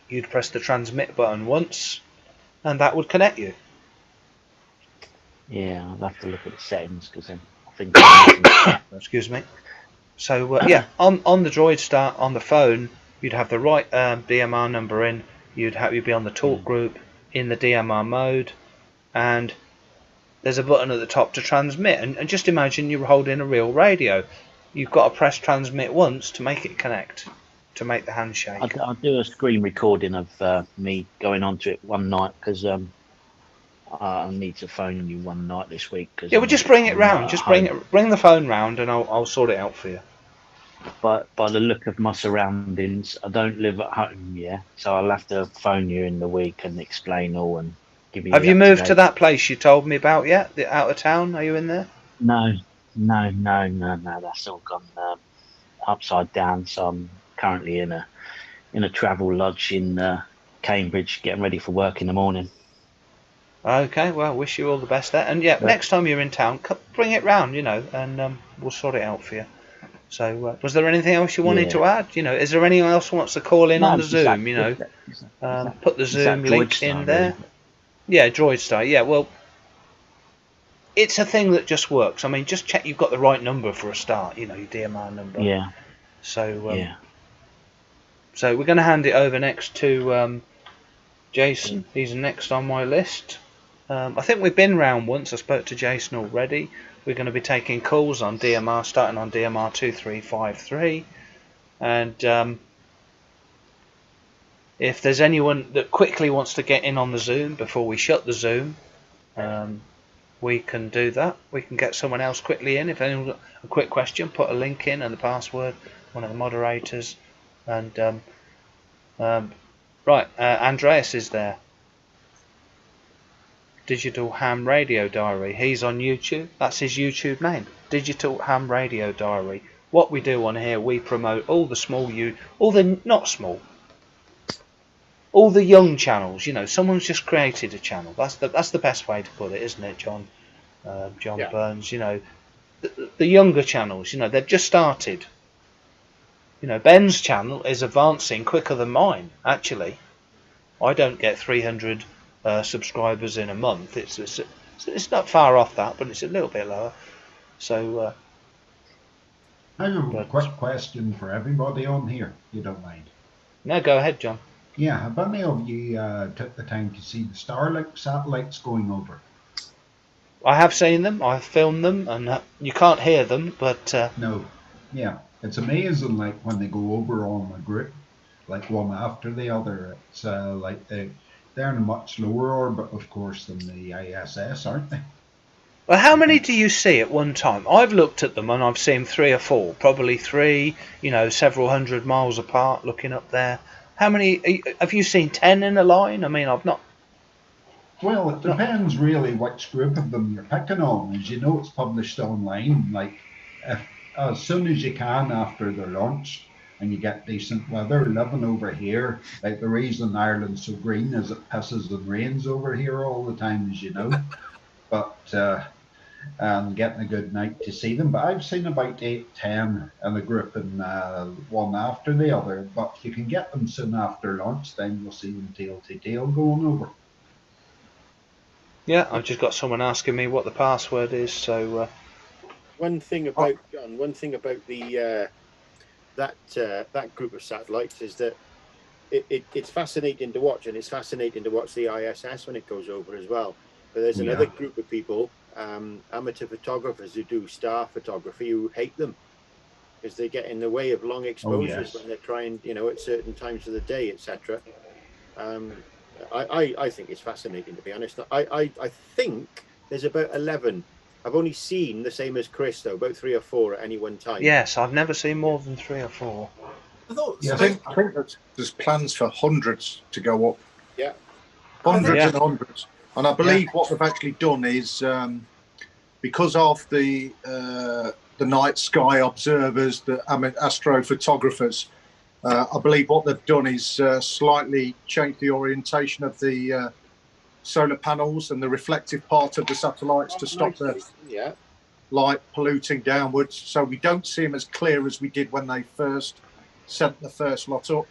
you'd press the transmit button once, and that would connect you. Yeah, I'll have to look at the settings because then I think. Excuse me. So yeah, on the Droid Star on the phone, you'd have the right DMR number in. You'd be on the talk group in the DMR mode, and there's a button at the top to transmit. And just imagine you're holding a real radio. You've got to press transmit once to make it connect, to make the handshake. I'll do a screen recording of me going onto it one night because I need to phone you one night this week. Cause yeah, well, just bring it round. Just bring the phone round, and I'll sort it out for you. But by the look of my surroundings, I don't live at home, yeah. So I'll have to phone you in the week and explain all and give you. Have you moved to that place you told me about yet? The out of town? Are you in there? No. That's all gone upside down. So I'm currently in a travel lodge in Cambridge, getting ready for work in the morning. Okay, well, wish you all the best there. And yeah, next time you're in town, bring it round, you know, and we'll sort it out for you. So, was there anything else you wanted to add? You know, is there anyone else who wants to call in on the Zoom? You know, put the Zoom link in there. Really? Yeah, Droid Star. Yeah, well, it's a thing that just works. I mean, just check you've got the right number for a start. You know, your DMR number. Yeah. So, so we're going to hand it over next to Jason. He's next on my list. I think we've been round once. I spoke to Jason already. We're going to be taking calls on DMR, starting on DMR 2353. And if there's anyone that quickly wants to get in on the Zoom before we shut the Zoom, we can do that. We can get someone else quickly in. If anyone's got a quick question, put a link in and the password, one of the moderators. And right, Andreas is there. Digital Ham Radio Diary. He's on YouTube. That's his YouTube name. Digital Ham Radio Diary. What we do on here, we promote all the all the not small, all the young channels. You know, someone's just created a channel. That's the best way to put it, isn't it, John? John Burns. You know, the younger channels. You know, they've just started. You know, Ben's channel is advancing quicker than mine. Actually, I don't get 300. Subscribers in a month. It's not far off that, but it's a little bit lower. So I have a quick question for everybody on here, if you don't mind. No, go ahead, John. Yeah, have any of you took the time to see the Starlink satellites going over? I have seen them. I've filmed them, and you can't hear them, but no. Yeah, it's amazing. Like when they go over on a group, like one after the other. It's like they're in a much lower orbit, of course, than the ISS, aren't they? Well, how many do you see at one time? I've looked at them and I've seen 3 or 4, probably 3, you know, several hundred miles apart, looking up there. How many, have you seen 10 in a line? I mean, I've not. Well, it depends really which group of them you're picking on. As you know, it's published online, like as soon as you can after they're launched, and you get decent weather living over here. Like the reason Ireland's so green is it pisses and rains over here all the time, as you know. But and getting a good night to see them. But I've seen about 8, 10 in a group, and one after the other. But if you can get them soon after lunch, then you'll see them tail to tail going over. Yeah, I've just got someone asking me what the password is. So one thing about John, one thing about the that group of satellites is that it's fascinating to watch, and it's fascinating to watch the ISS when it goes over as well. But there's another group of people, amateur photographers who do star photography, who hate them because they get in the way of long exposures when they're trying, at certain times of the day, etc. I think it's fascinating, to be honest. I think there's about 11. I've only seen the same as Chris, though, about 3 or 4 at any one time. yes, I've never seen more than 3 or 4. I think that there's plans for hundreds to go up. Yeah. Hundreds and hundreds. And I believe what they've actually done is because of the night sky observers, the astrophotographers, I believe what they've done is slightly change the orientation of the solar panels and the reflective part of the satellites to stop the light polluting downwards, so we don't see them as clear as we did when they first sent the first lot up.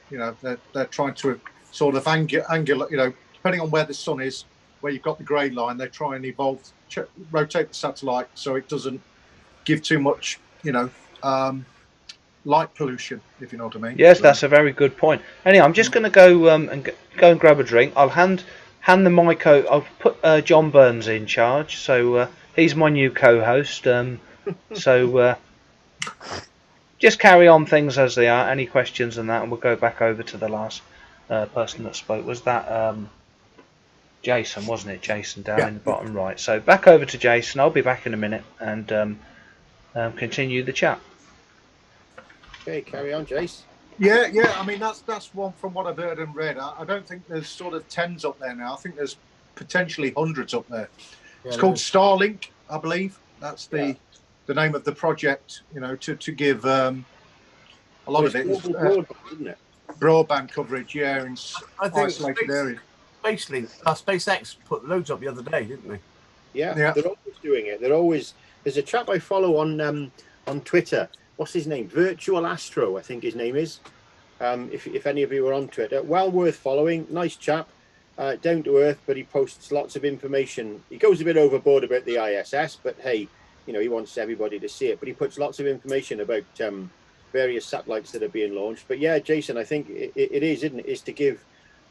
They're trying to sort of angular, depending on where the sun is, where you've got the grey line, they try and rotate the satellite so it doesn't give too much, light pollution, if you know what I mean. Yes, that's a very good point. Anyway, I'm just going to go and grab a drink. I'll hand the mic over. I'll put John Burns in charge, so he's my new co-host. So just carry on things as they are. Any questions and that, and we'll go back over to the last person that spoke. Was that Jason, wasn't it? Jason down in the bottom right. So back over to Jason. I'll be back in a minute and continue the chat. Okay, carry on, Jace. Yeah. I mean, that's one from what I've heard and read. I don't think there's sort of 10s up there now. I think there's potentially hundreds up there. It's called Starlink, I believe. That's the name of the project. To give a lot of it is broadband, isn't it? Broadband coverage. Yeah, in I think isolated areas. SpaceX put loads up the other day, didn't they? Yeah, they're always doing it. There's a chap I follow on Twitter. What's his name? Virtual Astro, I think his name is. If any of you are on Twitter, well worth following. Nice chap, down to earth, but he posts lots of information. He goes a bit overboard about the ISS, but hey, he wants everybody to see it. But he puts lots of information about various satellites that are being launched. But yeah, Jason, I think it is, isn't it? Is to give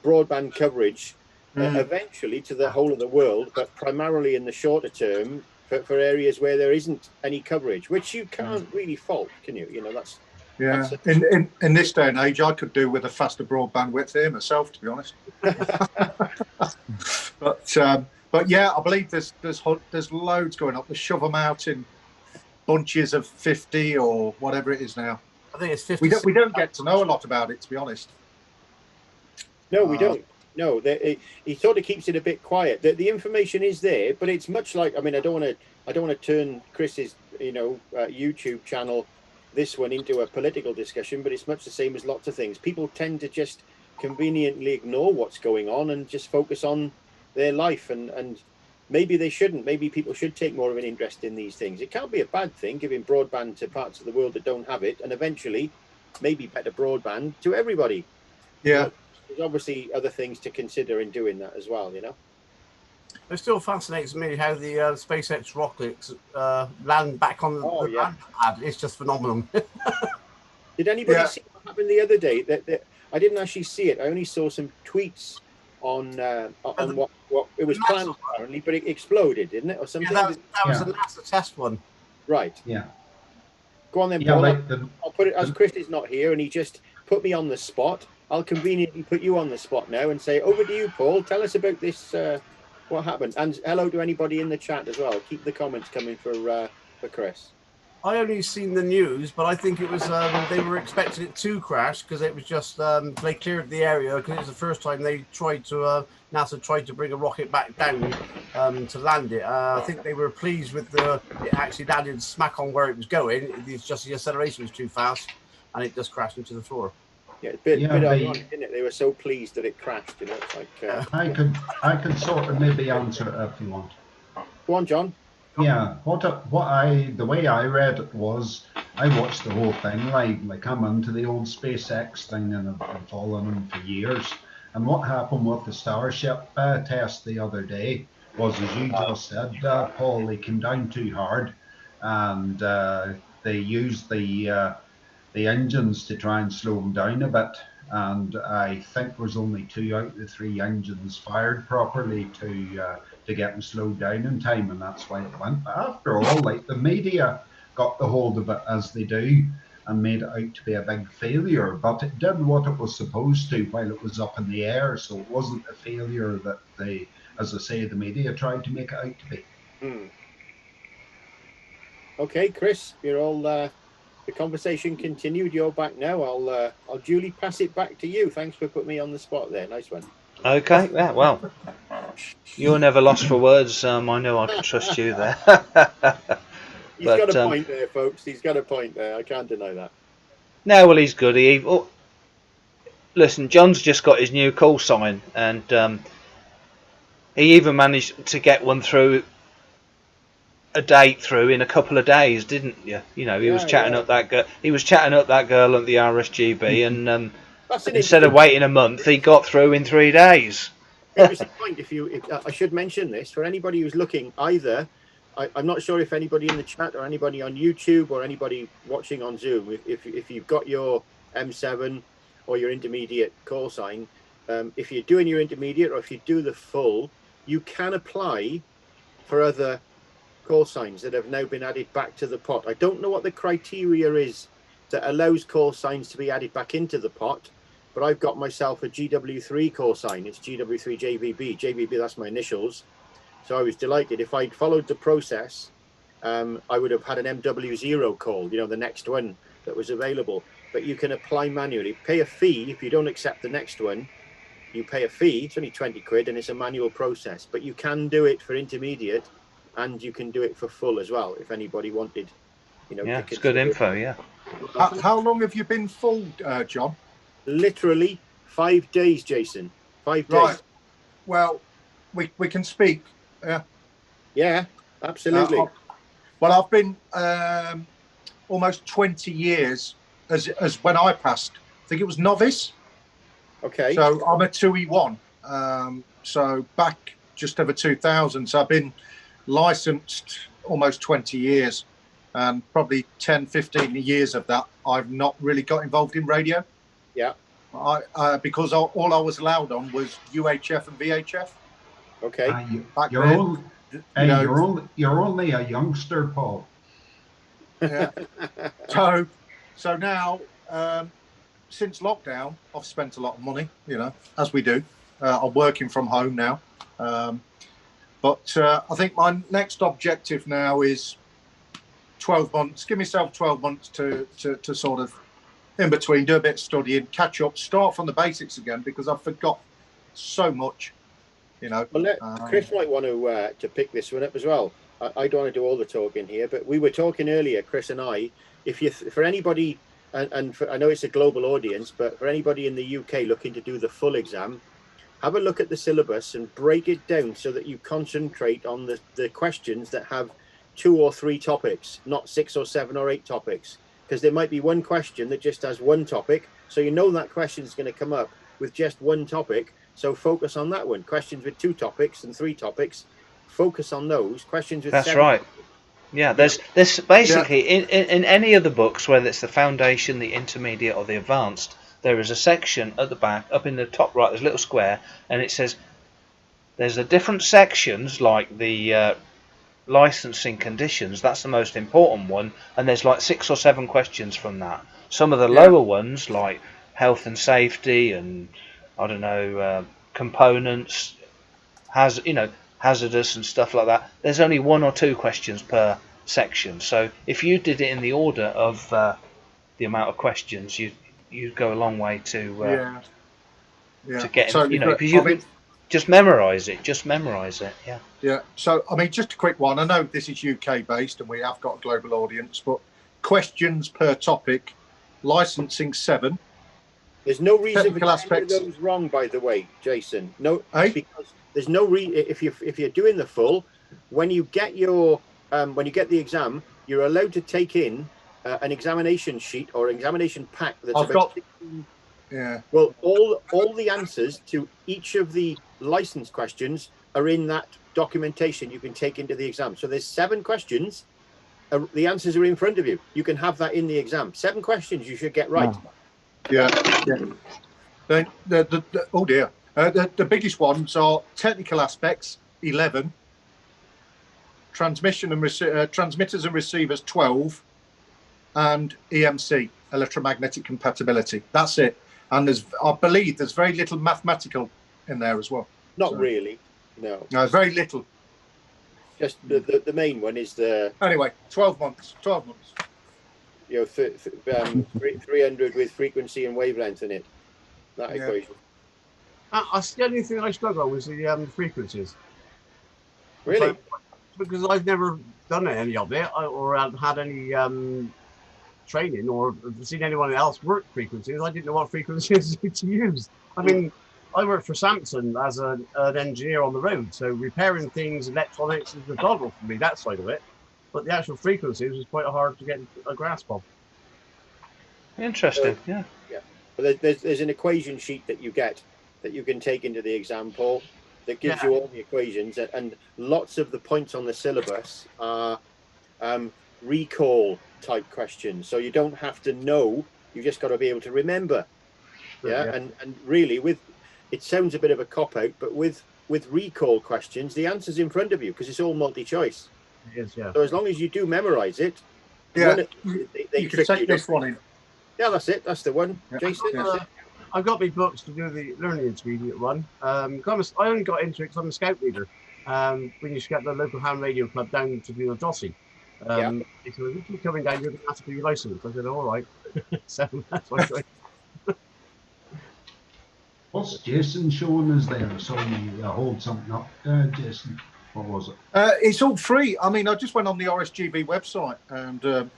broadband coverage eventually to the whole of the world, but primarily in the shorter term. For areas where there isn't any coverage, which you can't really fault, can you? That's in this day and age, I could do with a faster broadband width here myself, to be honest. But yeah, I believe there's loads going up. They shove them out in bunches of 50 or whatever it is now. I think it's 50. We don't get to know a lot about it, to be honest. No, we don't. No, he sort of keeps it a bit quiet. The information is there, but it's much like, I mean, I don't want to turn Chris's YouTube channel, this one, into a political discussion, but it's much the same as lots of things. People tend to just conveniently ignore what's going on and just focus on their life, and maybe they shouldn't. Maybe people should take more of an interest in these things. It can't be a bad thing giving broadband to parts of the world that don't have it, and eventually maybe better broadband to everybody. Yeah. There's obviously other things to consider in doing that as well, It still fascinates me how the SpaceX rockets land back on the land pad. It's just phenomenal. Did anybody see what happened the other day? That I didn't actually see it. I only saw some tweets on what it was planned apparently, but it exploded, didn't it, or something? Yeah, that was the NASA test one. Right. Yeah. Go on then, Paul. I'll put it, as Chris is not here and he just put me on the spot. I'll conveniently put you on the spot now and say, over to you, Paul. Tell us about this, what happened. And hello to anybody in the chat as well. Keep the comments coming for Chris. I only seen the news, but I think it was they were expecting it to crash because it was just they cleared the area because it was the first time they tried to NASA tried to bring a rocket back down to land it. I think they were pleased with it actually landed smack on where it was going. It's just the acceleration was too fast and it just crashed into the floor. Yeah, a bit ironic, isn't it? They were so pleased that it crashed. It's like I could sort of maybe answer it if you want. Go on, John. Yeah, the way I read it was, I watched the whole thing live. Like, I'm into the old SpaceX thing and I've been following them for years. And what happened with the Starship test the other day was, as you just said, Paul, they came down too hard, and they used the engines to try and slow them down a bit. And I think there was only 2 out of the 3 engines fired properly to get them slowed down in time, and that's why it went. But after all, like, the media got the hold of it as they do and made it out to be a big failure. But it did what it was supposed to while it was up in the air, so it wasn't a failure that they, as I say, the media tried to make it out to be. Okay, Chris, you're all. The conversation continued. You're back now. I'll duly pass it back to you. Thanks for putting me on the spot there. Nice one. Okay, yeah, well, you're never lost for words. I know I can trust you there. He's got a point there, folks. He's got a point there. I can't deny that. No, well, he's good. Listen, John's just got his new call sign, and he even managed to get one through, a date through in a couple of days, didn't you? You know, he was chatting up that girl. He was chatting up that girl at the RSGB, and instead of waiting a month, he got through in 3 days. Interesting point. I should mention this for anybody who's looking. Either I'm not sure if anybody in the chat or anybody on YouTube or anybody watching on Zoom, if you've got your M7 or your intermediate call sign, if you're doing your intermediate or if you do the full, you can apply for other call signs that have now been added back to the pot. I don't know what the criteria is that allows call signs to be added back into the pot, but I've got myself a GW3 call sign. It's GW3JVB. JVB, that's my initials. So I was delighted. If I'd followed the process, I would have had an MW0 call, you know, the next one that was available. But you can apply manually, pay a fee. If you don't accept the next one, you pay a fee. It's only 20 quid and it's a manual process, but you can do it for intermediate and you can do it for full as well, if anybody wanted, you know. Yeah, it's good info, yeah. How long have you been full, John? Literally 5 days, Jason. 5 days. Right. Well, we can speak. Yeah, absolutely. Well, I've been almost 20 years as when I passed. I think it was novice. Okay. So I'm a 2E1. So back just over 2000. So I've been licensed almost 20 years, and probably 10, 15 years of that I've not really got involved in radio. Yeah. Because all I was allowed on was UHF and VHF. Okay. You're only a youngster, Paul. Yeah. So now, since lockdown, I've spent a lot of money, you know, as we do. I'm working from home now. But I think my next objective now is 12 months. Give myself 12 months to sort of, in between, do a bit of studying, catch up, start from the basics again, because I've forgot so much, you know. Well, Chris might want to pick this one up as well. I don't want to do all the talking here, but we were talking earlier, Chris and I, for anybody, I know it's a global audience, but for anybody in the UK looking to do the full exam, have a look at the syllabus and break it down so that you concentrate on the questions that have 2 or 3 topics, not 6 or 7 or 8 topics. Because there might be one question that just has one topic. So you know that question is going to come up with just one topic. So focus on that one. Questions with 2 topics and 3 topics, focus on those. Questions with That's 7 right. topics. Yeah, there's basically, in any of the books, whether it's the foundation, the intermediate or the advanced, there is a section at the back, up in the top right, there's a little square, and it says there's the different sections, like the licensing conditions, that's the most important one, and there's like 6 or 7 questions from that. Some of the lower ones, like health and safety and I don't know, components, hazardous and stuff like that, there's only 1 or 2 questions per section. So if you did it in the order of the amount of questions, you'd go a long way to get, so, you know, because you can just memorize it. Yeah. So I mean, just a quick one. I know this is UK based and we have got a global audience, but questions per topic, licensing 7. There's no reason for any of those wrong, by the way, Jason. No, because there's no if you're doing the full, when you get your when you get the exam, you're allowed to take in an examination sheet or examination pack that's I've about got, yeah. Well, all the answers to each of the license questions are in that documentation you can take into the exam. So there's 7 questions. The answers are in front of you. You can have that in the exam. 7 questions you should get right. Yeah. Oh dear. The biggest ones are technical aspects, 11. Transmission and transmitters and receivers, 12. And EMC, electromagnetic compatibility. That's it. And I believe there's very little mathematical in there as well. Not really. No, very little. Just the main one is the. Anyway, 12 months. 12 months. You know, 300 with frequency and wavelength in it. That equation. That's the only thing I struggle with, the frequencies. Really? Because I've never done any of it, or had any training, or seen anyone else work frequencies. I didn't know what frequencies to use. I mean, I worked for Samsung as an engineer on the road, so repairing things, electronics is a doddle for me, that side of it. But the actual frequencies was quite hard to get a grasp of. Interesting, yeah. But there's an equation sheet that you get that you can take into the exam, Paul, that gives you all the equations, and lots of the points on the syllabus are recall type questions. So you don't have to know, you just got to be able to remember. And really, it sounds a bit of a cop-out, but with recall questions, the answer's in front of you because it's all multi-choice. It is, yeah. So as long as you do memorize it, they you can take this one in. Yeah, that's it. That's the one, Jason. That's it. I've got my books to do the learning intermediate one. I only got into it because I'm a scout leader. When you get the local ham radio club down to do a Dossie, he said, if you're coming down, you're going to have to do your license. I said, all right. So that's what I What's Jason showing us there? So you hold something up, Jason. What was it? It's all free. I mean, I just went on the RSGB website, and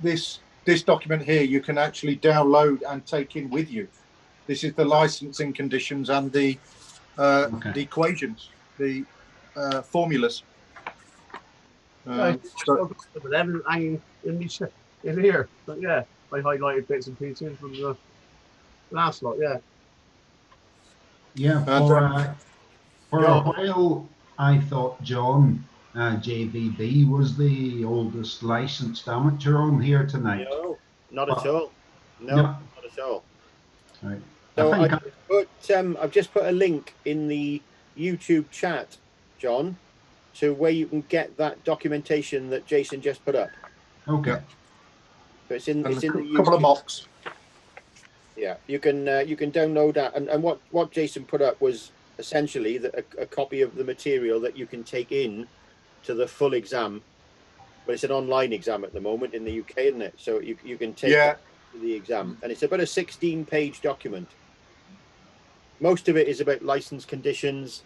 this document here you can actually download and take in with you. This is the licensing conditions and the equations, the formulas. hanging in here. But yeah, I highlighted bits and pieces from the last lot. For a while, I thought John JVB was the oldest licensed amateur on here tonight. No, not at all. No, not at all. Right. So I've just put a link in the YouTube chat, John, to where you can get that documentation that Jason just put up. Okay. So it's in the YouTube. Couple of mocks. Yeah, you can download that, and what Jason put up was essentially a copy of the material that you can take in to the full exam, but it's an online exam at the moment in the UK, isn't it? So you can take it to the exam, and it's about a 16-page document. Most of it is about license conditions.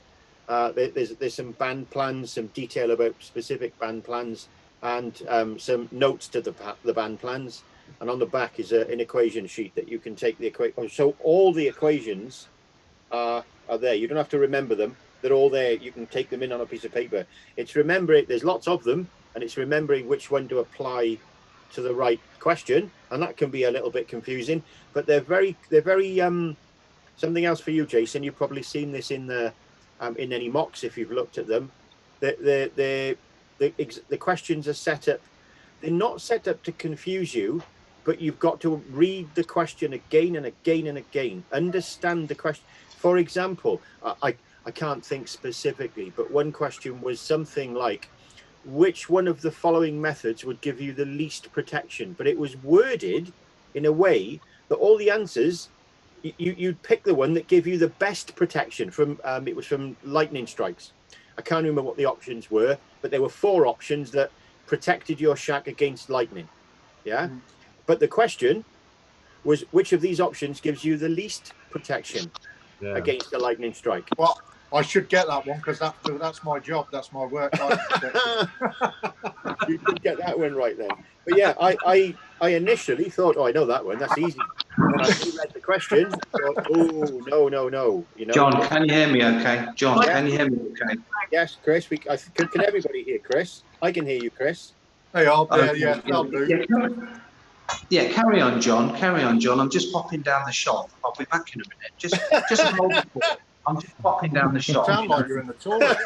There's some band plans, some detail about specific band plans, and some notes to the band plans. And on the back is an equation sheet that you can take the equation. So all the equations are there. You don't have to remember them. They're all there. You can take them in on a piece of paper. It's remembering. There's lots of them, and it's remembering which one to apply to the right question, and that can be a little bit confusing. But they're very something else for you, Jason. You've probably seen this in any mocks if you've looked at them. The questions are set up. They're not set up to confuse you, but you've got to read the question again and again and again. Understand the question. For example, I can't think specifically, but one question was something like, which one of the following methods would give you the least protection? But it was worded in a way that all the answers, you'd pick the one that gave you the best protection from, it was from lightning strikes. I can't remember what the options were, but there were 4 options that protected your shack against lightning. Yeah. But the question was, which of these options gives you the least protection against a lightning strike? Well, I should get that one because that's my job. That's my work. You did get that one right then. But yeah, I initially thought, I know that one. That's easy. When I read the question, I thought, no. You know, John, can you hear me okay? John, can you hear me okay? Yes, Chris. Can everybody hear Chris? I can hear you, Chris. Hey, I'll, Okay, I'll do. Yeah, carry on, John. Carry on, John. I'm just popping down the shop. I'll be back in a minute. Just hold the fort. I'm just popping down the shop. Sound like you're in the toilet.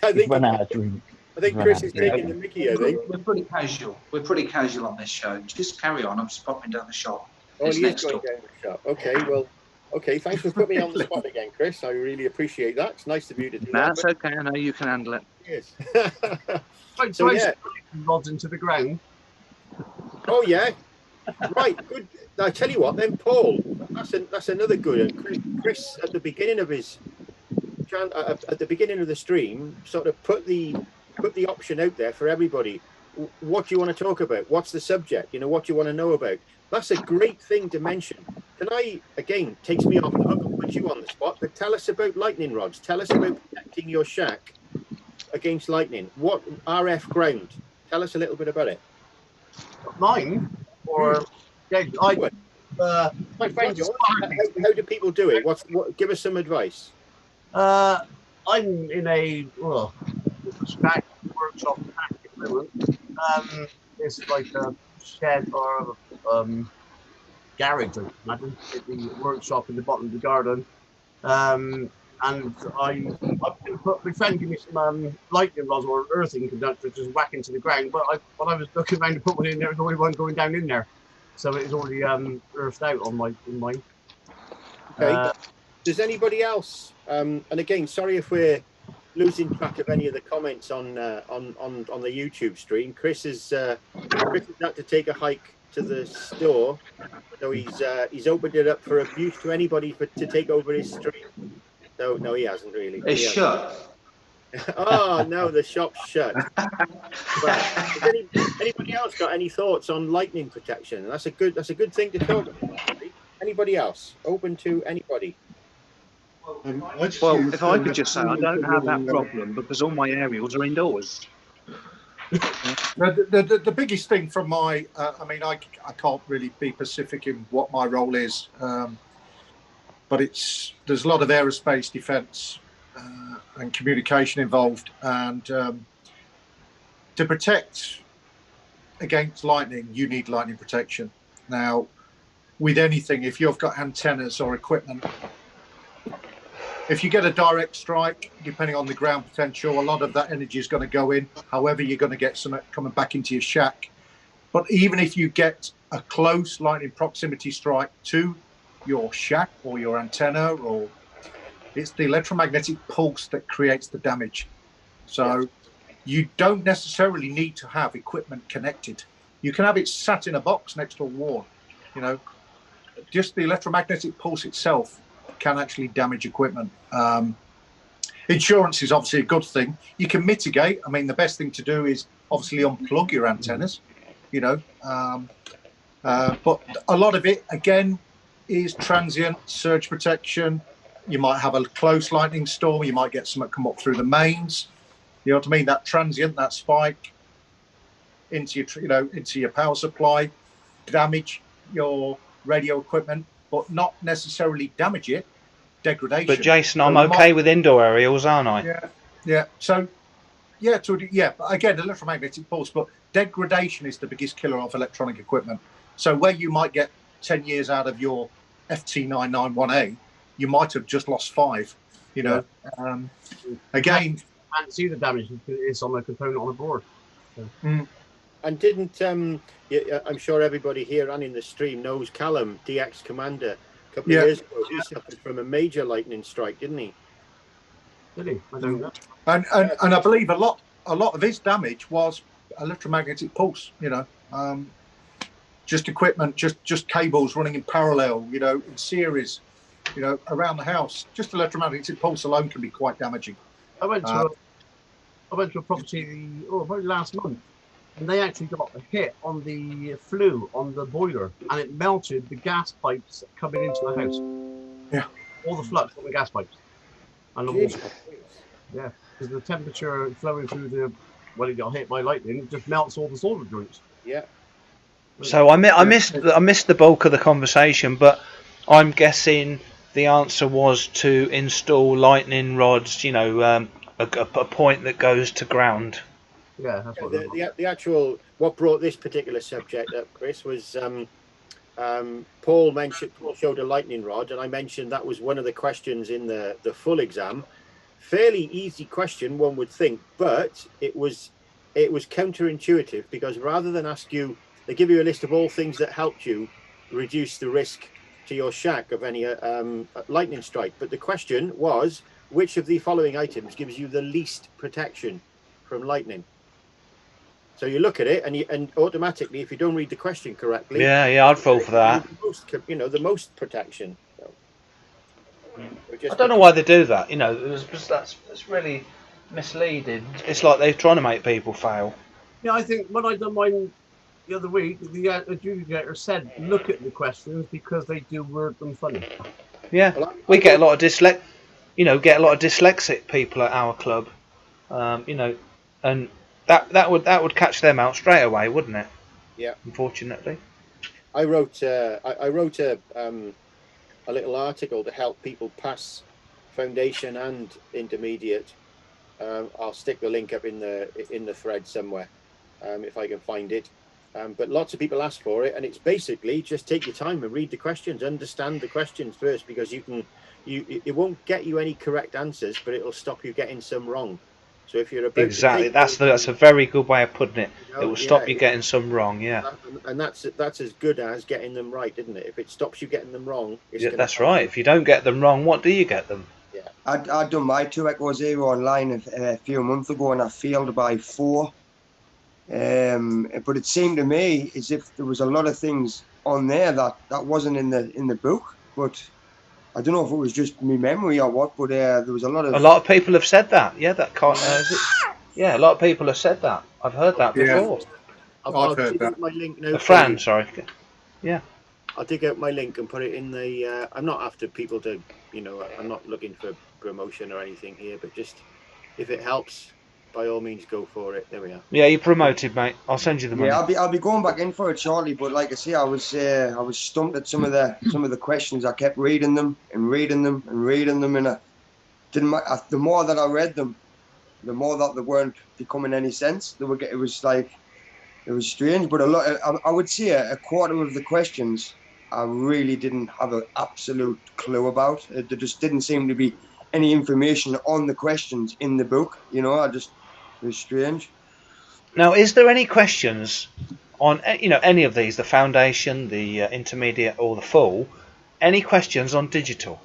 I think Run out of drink. I think Chris is taking the mickey. I think. We're pretty casual. We're pretty casual on this show. Just carry on. I'm just popping down the shop. Oh, It's he is next going door. down the shop. Okay, well, okay. Thanks for putting me on the spot again, Chris. I really appreciate that. It's nice of you to do That's that. okay. I know you can handle it. Yes. Right, So, yeah. rods into the ground. Oh yeah. Right. Good. I tell you what, then, Paul. That's another good one. Chris at the beginning of his at the beginning of the stream, sort of put the option out there for everybody. What do you want to talk about? What's the subject? You know, what do you want to know about? That's a great thing to mention. Can I, again, takes me off the hook and put you on the spot, but tell us about lightning rods. Tell us about protecting your shack against lightning. What RF ground? Tell us a little bit about it. Mine? Or, yeah, My friend George, how do people do it? Give us some advice. I'm in a stack workshop at the moment. It's like a shed or garage, I imagine. The workshop in the bottom of the garden. And I'm going to put my friend give me some lightning rods or earthing conductors just whack into the ground. But when I was looking around to put one in there, there was only one going down in there, so it was already earthed out on mine. Okay. Does anybody else? And again, sorry if we're losing track of any of the comments on the YouTube stream. Chris has had to take a hike to the store, so he's opened it up for abuse to anybody to take over his stream. No, he hasn't really. It's shut. Oh no, the shop's shut. But has anybody else got any thoughts on lightning protection? That's a good thing to talk about. Anybody else? Open to anybody. Well, if I could just say, I don't have that problem because all my aerials are indoors. The biggest thing from my, I can't really be specific in what my role is, but there's a lot of aerospace defence and communication involved, and to protect against lightning, you need lightning protection. Now, with anything, if you've got antennas or equipment, if you get a direct strike, depending on the ground potential, a lot of that energy is going to go in. However, you're going to get some coming back into your shack. But even if you get a close lightning proximity strike to your shack or your antenna, or it's the electromagnetic pulse that creates the damage. So you don't necessarily need to have equipment connected. You can have it sat in a box next to a wall. You know, just the electromagnetic pulse itself can actually damage equipment. Insurance is obviously a good thing. You can mitigate. I mean, the best thing to do is obviously unplug your antennas, you know. But a lot of it, again, is transient surge protection. You might have a close lightning storm. You might get something come up through the mains. You know what I mean? That transient, that spike into your power supply, damage your radio equipment, but not necessarily damage it. Degradation. But Jason, I'm okay with indoor aerials, aren't I? Yeah. So, but again, electromagnetic pulse, but degradation is the biggest killer of electronic equipment. So where you might get 10 years out of your FT991A, you might have just lost 5. You know, again, You can't see the damage it's on a component on a board. So. And didn't I'm sure everybody here and in the stream knows Callum, DX Commander. A couple of years ago, he suffered from a major lightning strike, didn't he? Did he? I don't know. And I believe a lot of his damage was electromagnetic pulse. You know, just equipment, just cables running in parallel. You know, in series. You know, around the house. Just electromagnetic pulse alone can be quite damaging. I went to a property probably last month, and they actually got a hit on the flue on the boiler, and it melted the gas pipes coming into the house. Yeah. All the flux on the gas pipes. And the water. Yeah, because the temperature flowing through when it got hit by lightning, it just melts all the solder joints. Yeah. So I missed the bulk of the conversation, but I'm guessing the answer was to install lightning rods. A point that goes to ground. Yeah, that's what The actual what brought this particular subject up, Chris, was Paul showed a lightning rod, and I mentioned that was one of the questions in the full exam. Fairly easy question, one would think, but it was counterintuitive, because rather than ask you, they give you a list of all things that helped you reduce the risk to your shack of any lightning strike. But the question was, which of the following items gives you the least protection from lightning? So you look at it, and automatically, if you don't read the question correctly, Yeah, I'd fall for that. The most protection. So I don't know why they do that. That's really misleading. It's like they're trying to make people fail. Yeah, I think when I done mine the other week, the adjudicator said look at the questions because they do word them funny. Yeah, we get a lot of dyslexic people at our club. And that would catch them out straight away, wouldn't it? Yeah. Unfortunately, I wrote a little article to help people pass foundation and intermediate. I'll stick the link up in the thread somewhere, if I can find it. But lots of people ask for it, and it's basically just take your time and read the questions, understand the questions first, because it won't get you any correct answers, but it'll stop you getting some wrong. So if you're about exactly, that's a very good way of putting it. It will stop you getting some wrong. Yeah, and that's as good as getting them right, isn't it? If it stops you getting them wrong, that's right. If you don't get them wrong, what do you get them? Yeah, I'd done my 2 Echo 0 online a few months ago, and I failed by 4. But it seemed to me as if there was a lot of things on there that wasn't in the book. But I don't know if it was just my memory or what. But there was a lot of people have said that. Yeah, that can't. Yeah, a lot of people have said that. I've heard that before. I'll dig out my link now. Fran, sorry. Yeah. I'll dig out my link and put it in the. I'm not after people to, I'm not looking for promotion or anything here, but just if it helps, by all means, go for it. There we are. Yeah, you promoted, mate. I'll send you the money. Yeah, I'll be going back in for it shortly. But like I say, I was stumped at some of the questions. I kept reading them, and I didn't. The more that I read them, the more that they weren't becoming any sense. It was strange. But I would say a quarter of the questions I really didn't have an absolute clue about. There just didn't seem to be any information on the questions in the book. It was strange. Now, is there any questions on any of these, the foundation, the intermediate, or the full? Any questions on digital?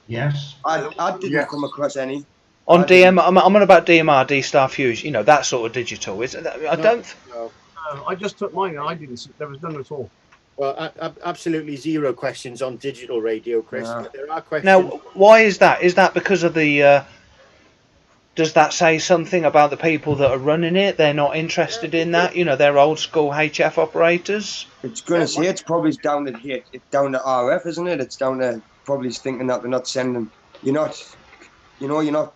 Yes. I didn't come across any. On DM, I'm on about DMR, D-Star Fuse, that sort of digital. I just took mine and I didn't see, there was none at all. Well, absolutely zero questions on digital radio, Chris. Yeah. But there are questions. Now, why is that? Is that because of the... does that say something about the people that are running it? They're not interested in that? They're old school HF operators? It's going to say it's probably down to RF, isn't it? It's down to probably thinking that they're not sending... You're not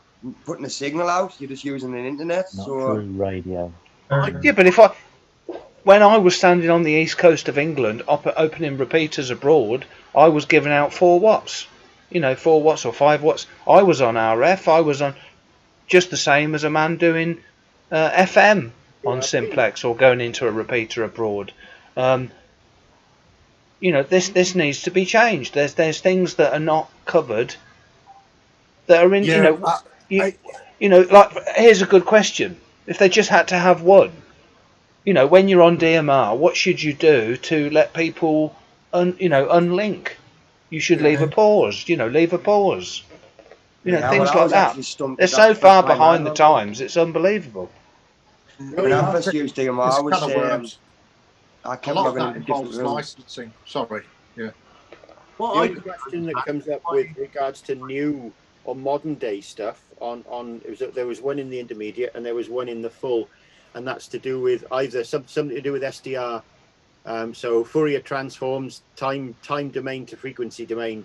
putting a signal out. You're just using the internet. Not through radio. Yeah, but when I was standing on the east coast of England opening repeaters abroad, I was giving out 4 watts. 4 watts or 5 watts. I was on RF. I was on just the same as a man doing FM on Simplex or going into a repeater abroad. This needs to be changed. There's things that are not covered that are in. Like here's a good question. If they just had to have one, when you're on DMR, what should you do to let people unlink? You should leave a pause. Leave a pause. Things like that. They're so far behind the times. It's unbelievable. When I first used DMR, I kept logging into different rooms. Licensing. Sorry. Yeah. The only question that comes up with regards to new or modern day stuff there was one in the intermediate and there was one in the full, and that's to do with either something to do with SDR, so Fourier transforms, time domain to frequency domain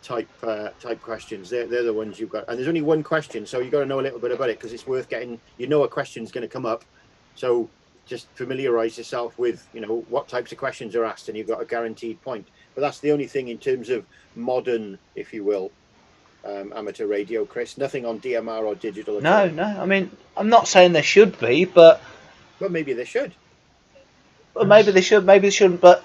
type questions. They're the ones you've got, and there's only one question, so you've got to know a little bit about it because it's worth getting. A question's going to come up, so just familiarize yourself with what types of questions are asked, and you've got a guaranteed point. But that's the only thing in terms of modern, if you will, amateur radio, Chris. Nothing on DMR or digital at all. No. I mean, I'm not saying there should be, but Well, maybe they should. maybe they should, maybe they shouldn't. But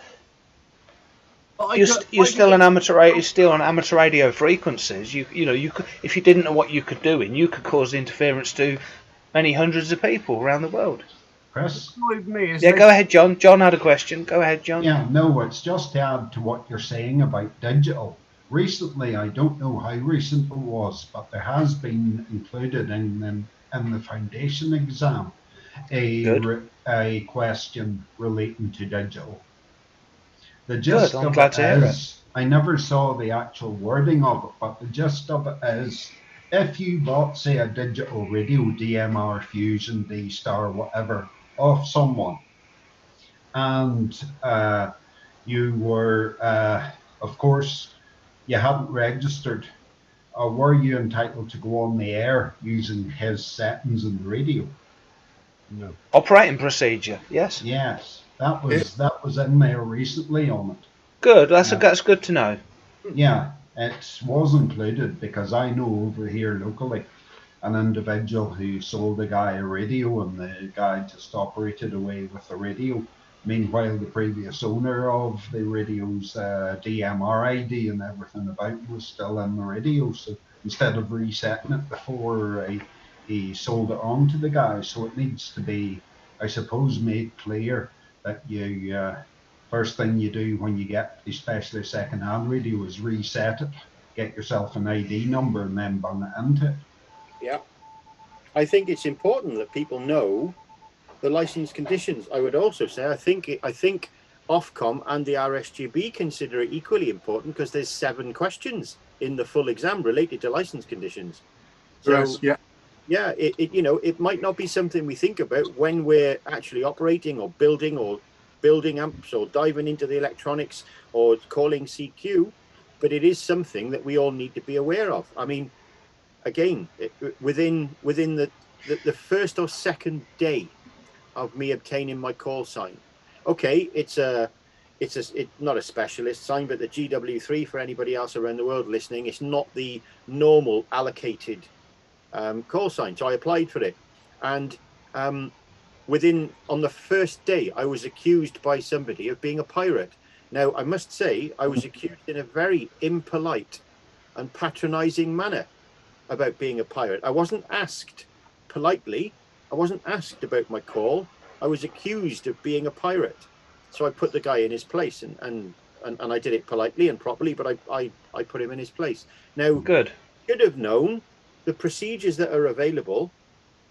you're still an amateur radio, still on amateur radio frequencies. You know, you could, if you didn't know what you could do, you could cause interference to many hundreds of people around the world. Chris? Yeah, go ahead, John. John had a question. Go ahead, John. Yeah, no, it's just to add to what you're saying about digital. Recently, I don't know how recent it was, but there has been included in the foundation exam a question relating to digital. The gist of it is, I never saw the actual wording of it, but the gist of it is, if you bought, say, a digital radio, DMR, Fusion, D-Star, whatever, off someone, and you were, of course, you hadn't registered, were you entitled to go on the air using his settings in the radio? No. Operating procedure, yes. Yes, that was in there recently on it. Good, that's good to know. Yeah, it was included because I know over here locally an individual who sold a guy a radio, and the guy just operated away with the radio. Meanwhile, the previous owner of the radio's DMR ID and everything about was still in the radio. So instead of resetting it before he sold it on to the guy, so it needs to be, I suppose, made clear that you first thing you do when you get especially a second-hand radio is reset it, get yourself an ID number, and then bung it into it. Yeah, I think it's important that people know the license conditions. I would also say I think Ofcom and the RSGB consider it equally important, because there's 7 questions in the full exam related to license conditions. So yes, yeah, it might not be something we think about when we're actually operating or building amps or diving into the electronics or calling CQ, but it is something that we all need to be aware of. I mean, again, within the first or second day of me obtaining my call sign, okay, it's not a specialist sign, but the GW3 for anybody else around the world listening, it's not the normal allocated call sign. So I applied for it, and on the first day, I was accused by somebody of being a pirate. Now, I must say, I was accused in a very impolite and patronizing manner about being a pirate. I wasn't asked politely. I wasn't asked about my call. I was accused of being a pirate. So I put the guy in his place, and I did it politely and properly, but I put him in his place. Now, good. Should have known the procedures that are available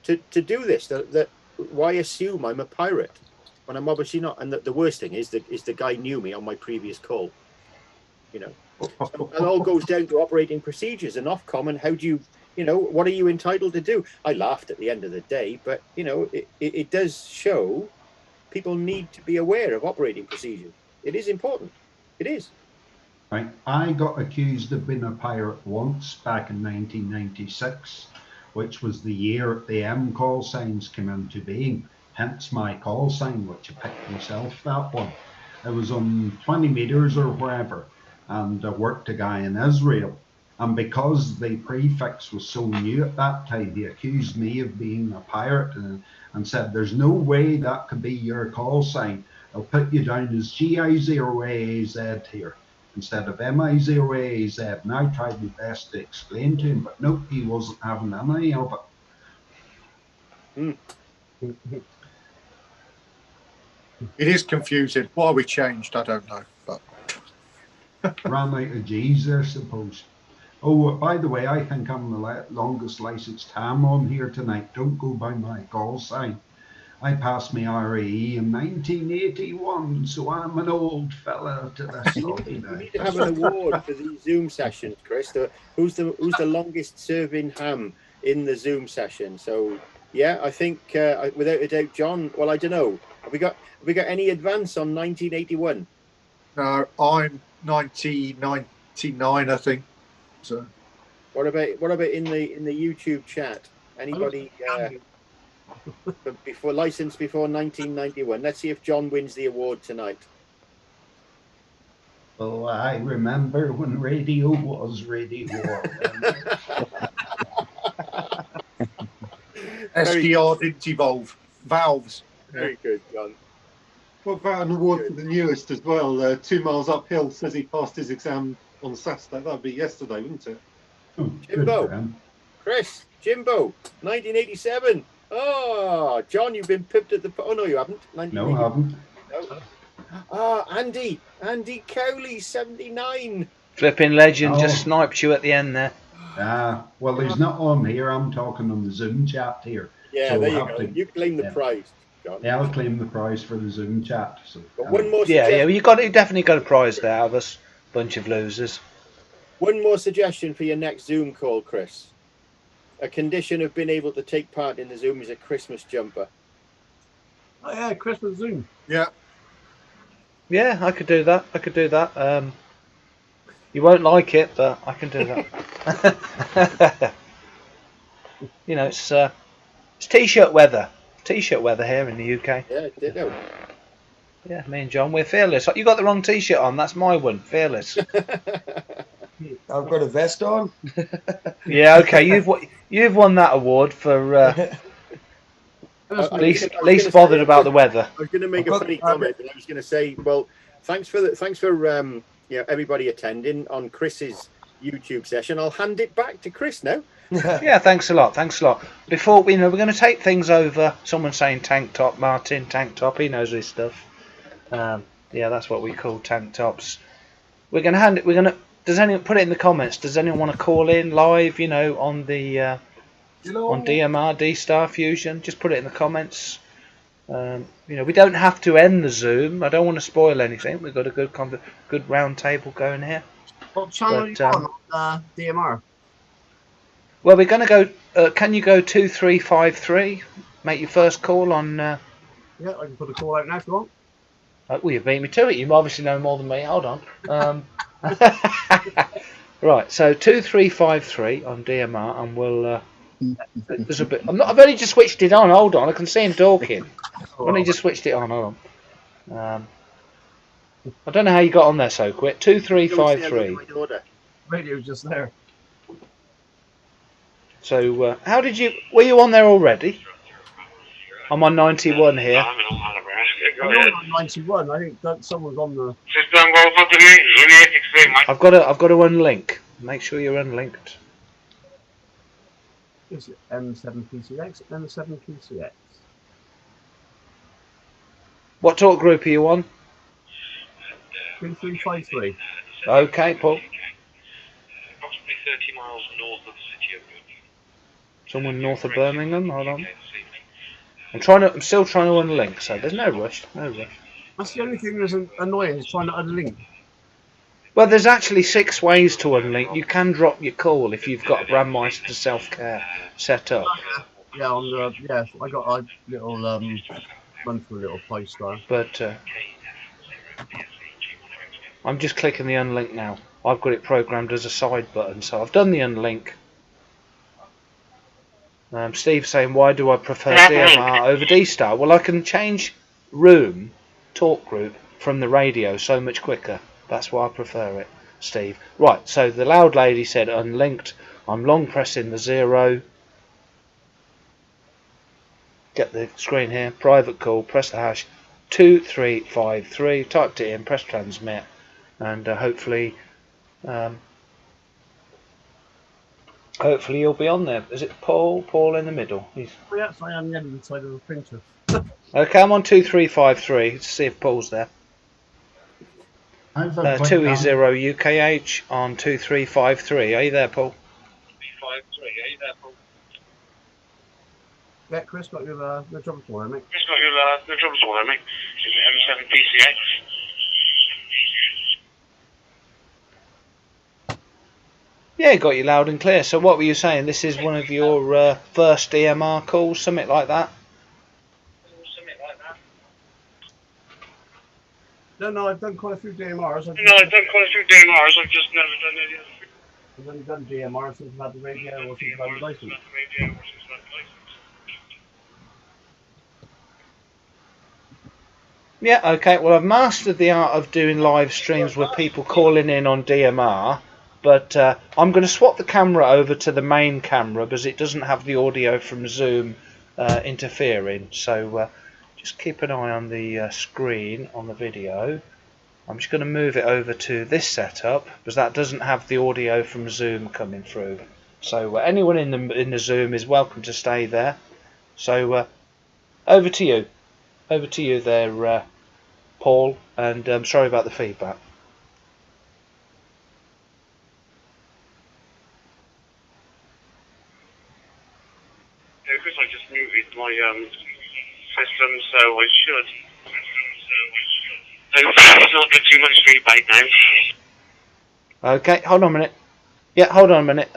to do this. That why assume I'm a pirate when I'm obviously not? And the worst thing is the guy knew me on my previous call. You know, so it all goes down to operating procedures and Ofcom, and how do you, what are you entitled to do? I laughed at the end of the day, but it does show people need to be aware of operating procedures. It is important. It is. Right. I got accused of being a pirate once back in 1996, which was the year the M call signs came into being, hence my call sign, which I picked myself, that one. I was on 20 meters or wherever, and I worked a guy in Israel. And because the prefix was so new at that time, he accused me of being a pirate and said, there's no way that could be your call sign. I'll put you down as GI0AAZ here instead of MI0AAZ. And I tried my best to explain to him, but nope, he wasn't having any of it. It is confusing. Why we changed, I don't know. But ran out of G's, I suppose. Oh, by the way, I think I'm the longest licensed ham on here tonight. Don't go by my call sign. I passed my RAE in 1981, so I'm an old fella to this hobby now. You need to have an award for these Zoom sessions, Chris. Who's the longest serving ham in the Zoom session? So yeah, I think without a doubt, John. Well, I don't know. Have we got any advance on 1981? no, I'm 1999, I think. So What about in the YouTube chat? Anybody before 1991? Let's see if John wins the award tonight. Oh, I remember when radio was radio. SDR didn't evolve. Valves. Very good, John. What about an award for the newest as well? 2 miles uphill says he passed his exam on Saturday. That'd be yesterday, wouldn't it? Oh, good Jimbo. for him. Chris, Jimbo, 1987. Oh, John, you've been pipped at the. Oh no, you haven't. No, I haven't. No. Ah, Andy Cowley, 79. Flipping legend Oh. just sniped you at the end there. Well, he's not on here. I'm talking on the Zoom chat here. Yeah, So there we'll you have go. to- You claim the yeah. prize, John. Yeah, I'll claim the prize for the Zoom chat. So, But one more Yeah, suggestion. you definitely got a prize there out of us. Bunch of losers. One more suggestion for your next Zoom call, Chris. A condition of being able to take part in the Zoom is a Christmas jumper. Oh yeah, Christmas Zoom. Yeah. Yeah, I could do that. You won't like it, but I can do that. You know, it's t-shirt weather. T-shirt weather here in the UK. Yeah, ditto. Yeah, me and John, we're fearless. You got the wrong t-shirt on. That's my one. Fearless. I've got a vest on. Yeah, okay. You've won that award for least bothered about the weather. I was going to make a funny comment, and I was going to say, well, thanks for everybody attending on Chris's YouTube session. I'll hand it back to Chris now. Yeah, thanks a lot. Before we're going to take things over. Someone saying tank top, Martin, tank top. He knows his stuff. Yeah, that's what we call tank tops. We're going to hand it. Does anyone put it in the comments? Does anyone want to call in live? You know, on the on DMR D-Star Fusion? Just put it in the comments. You know, we don't have to end the Zoom. I don't want to spoil anything. We've got a good round table going here. What channel are you on DMR? Well, we're going to go. Can you go 2353? Make your first call on. Yeah, I can put a call out now if you want. Well, you beat me to it. You obviously know more than me. Hold on. Right, so 2353 on DMR, and we'll. There's a bit. I've only just switched it on. Hold on, I can see him talking. I've only just switched it on. Hold on. I don't know how you got on there so quick. 2353. Radio's just there. So, how did you? Were you on there already? I'm on 91 here. I'm on 91. I think that someone's on the. I've got to unlink. Make sure you're unlinked. Is it M7PCX? M7PCX. What talk group are you on? 3353. Okay, Paul. Approximately 30 miles north of the city of Birmingham. Someone north of Birmingham. Hold on. I'm still trying to unlink. So there's no rush. That's the only thing that's annoying is trying to unlink. Well, there's actually 6 ways to unlink. You can drop your call if you've got a Brandmeister self-care set up. Yeah, on the I got a little run through a little post there. But I'm just clicking the unlink now. I've got it programmed as a side button, so I've done the unlink. Steve's saying, why do I prefer DMR over D-Star? Well, I can change room, talk group, from the radio so much quicker. That's why I prefer it, Steve. Right, so the loud lady said unlinked. I'm long pressing the 0. Get the screen here. Private call, press the hash 2353. Typed it in, press transmit. And hopefully you'll be on there. Is it Paul? Paul in the middle. Oh, yes, I am the other side of the printer. Okay, I'm on 2353. Let's see if Paul's there. 2E0 UKH on 2353. Are you there, Paul? 53. Are you there, Paul? Yeah, Chris got your drum for mate. Chris got your drum for mate. Is it M7 PCX? Yeah, got you loud and clear. So what were you saying? This is one of your first DMR calls, something like that? No, I've done quite a few DMRs. I've just never done any other. I've only done DMR since I've had the radio or since I've had the license. Yeah, okay. Well, I've mastered the art of doing live streams with people calling in on DMR, but I'm going to swap the camera over to the main camera because it doesn't have the audio from Zoom interfering. So just keep an eye on the screen on the video. I'm just going to move it over to this setup because that doesn't have the audio from Zoom coming through. So anyone in the Zoom is welcome to stay there. So over to you. Over to you there, Paul, and I'm sorry about the feedback. Yeah, because I just muted my system, so I should. Hopefully it's not got too much feedback now. Okay, hold on a minute. Yeah, hold on a minute.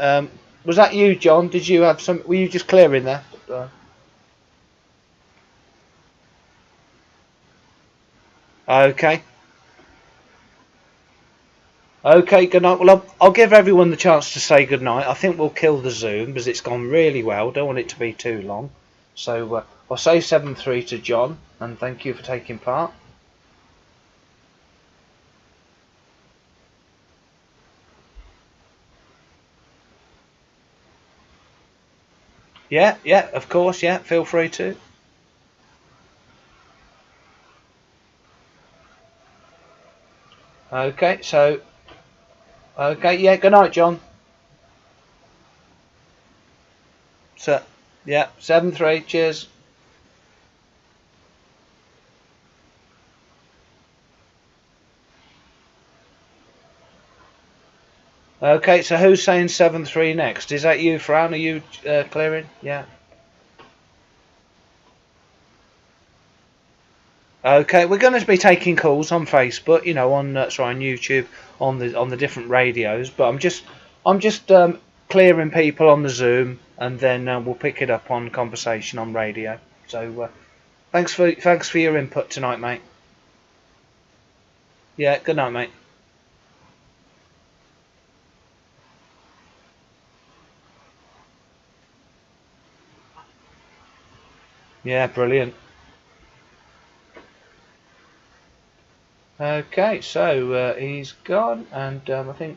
Was that you, John? Did you have some? Were you just clearing there? Okay. Okay, good night. Well, I'll give everyone the chance to say good night. I think we'll kill the Zoom because it's gone really well. Don't want it to be too long. So I'll say 7-3 to John, and thank you for taking part. Yeah, yeah, of course, yeah. Feel free to. Okay, so. Okay, yeah, good night, John. So, yeah, 7-3, cheers. Okay, so who's saying 7-3 next? Is that you, Fran? Are you clearing? Yeah. Okay, we're going to be taking calls on Facebook, you know, on on YouTube, on the different radios. But I'm just clearing people on the Zoom, and then we'll pick it up on conversation on radio. So thanks for your input tonight, mate. Yeah, good night, mate. Yeah, brilliant. Okay, so he's gone, and I think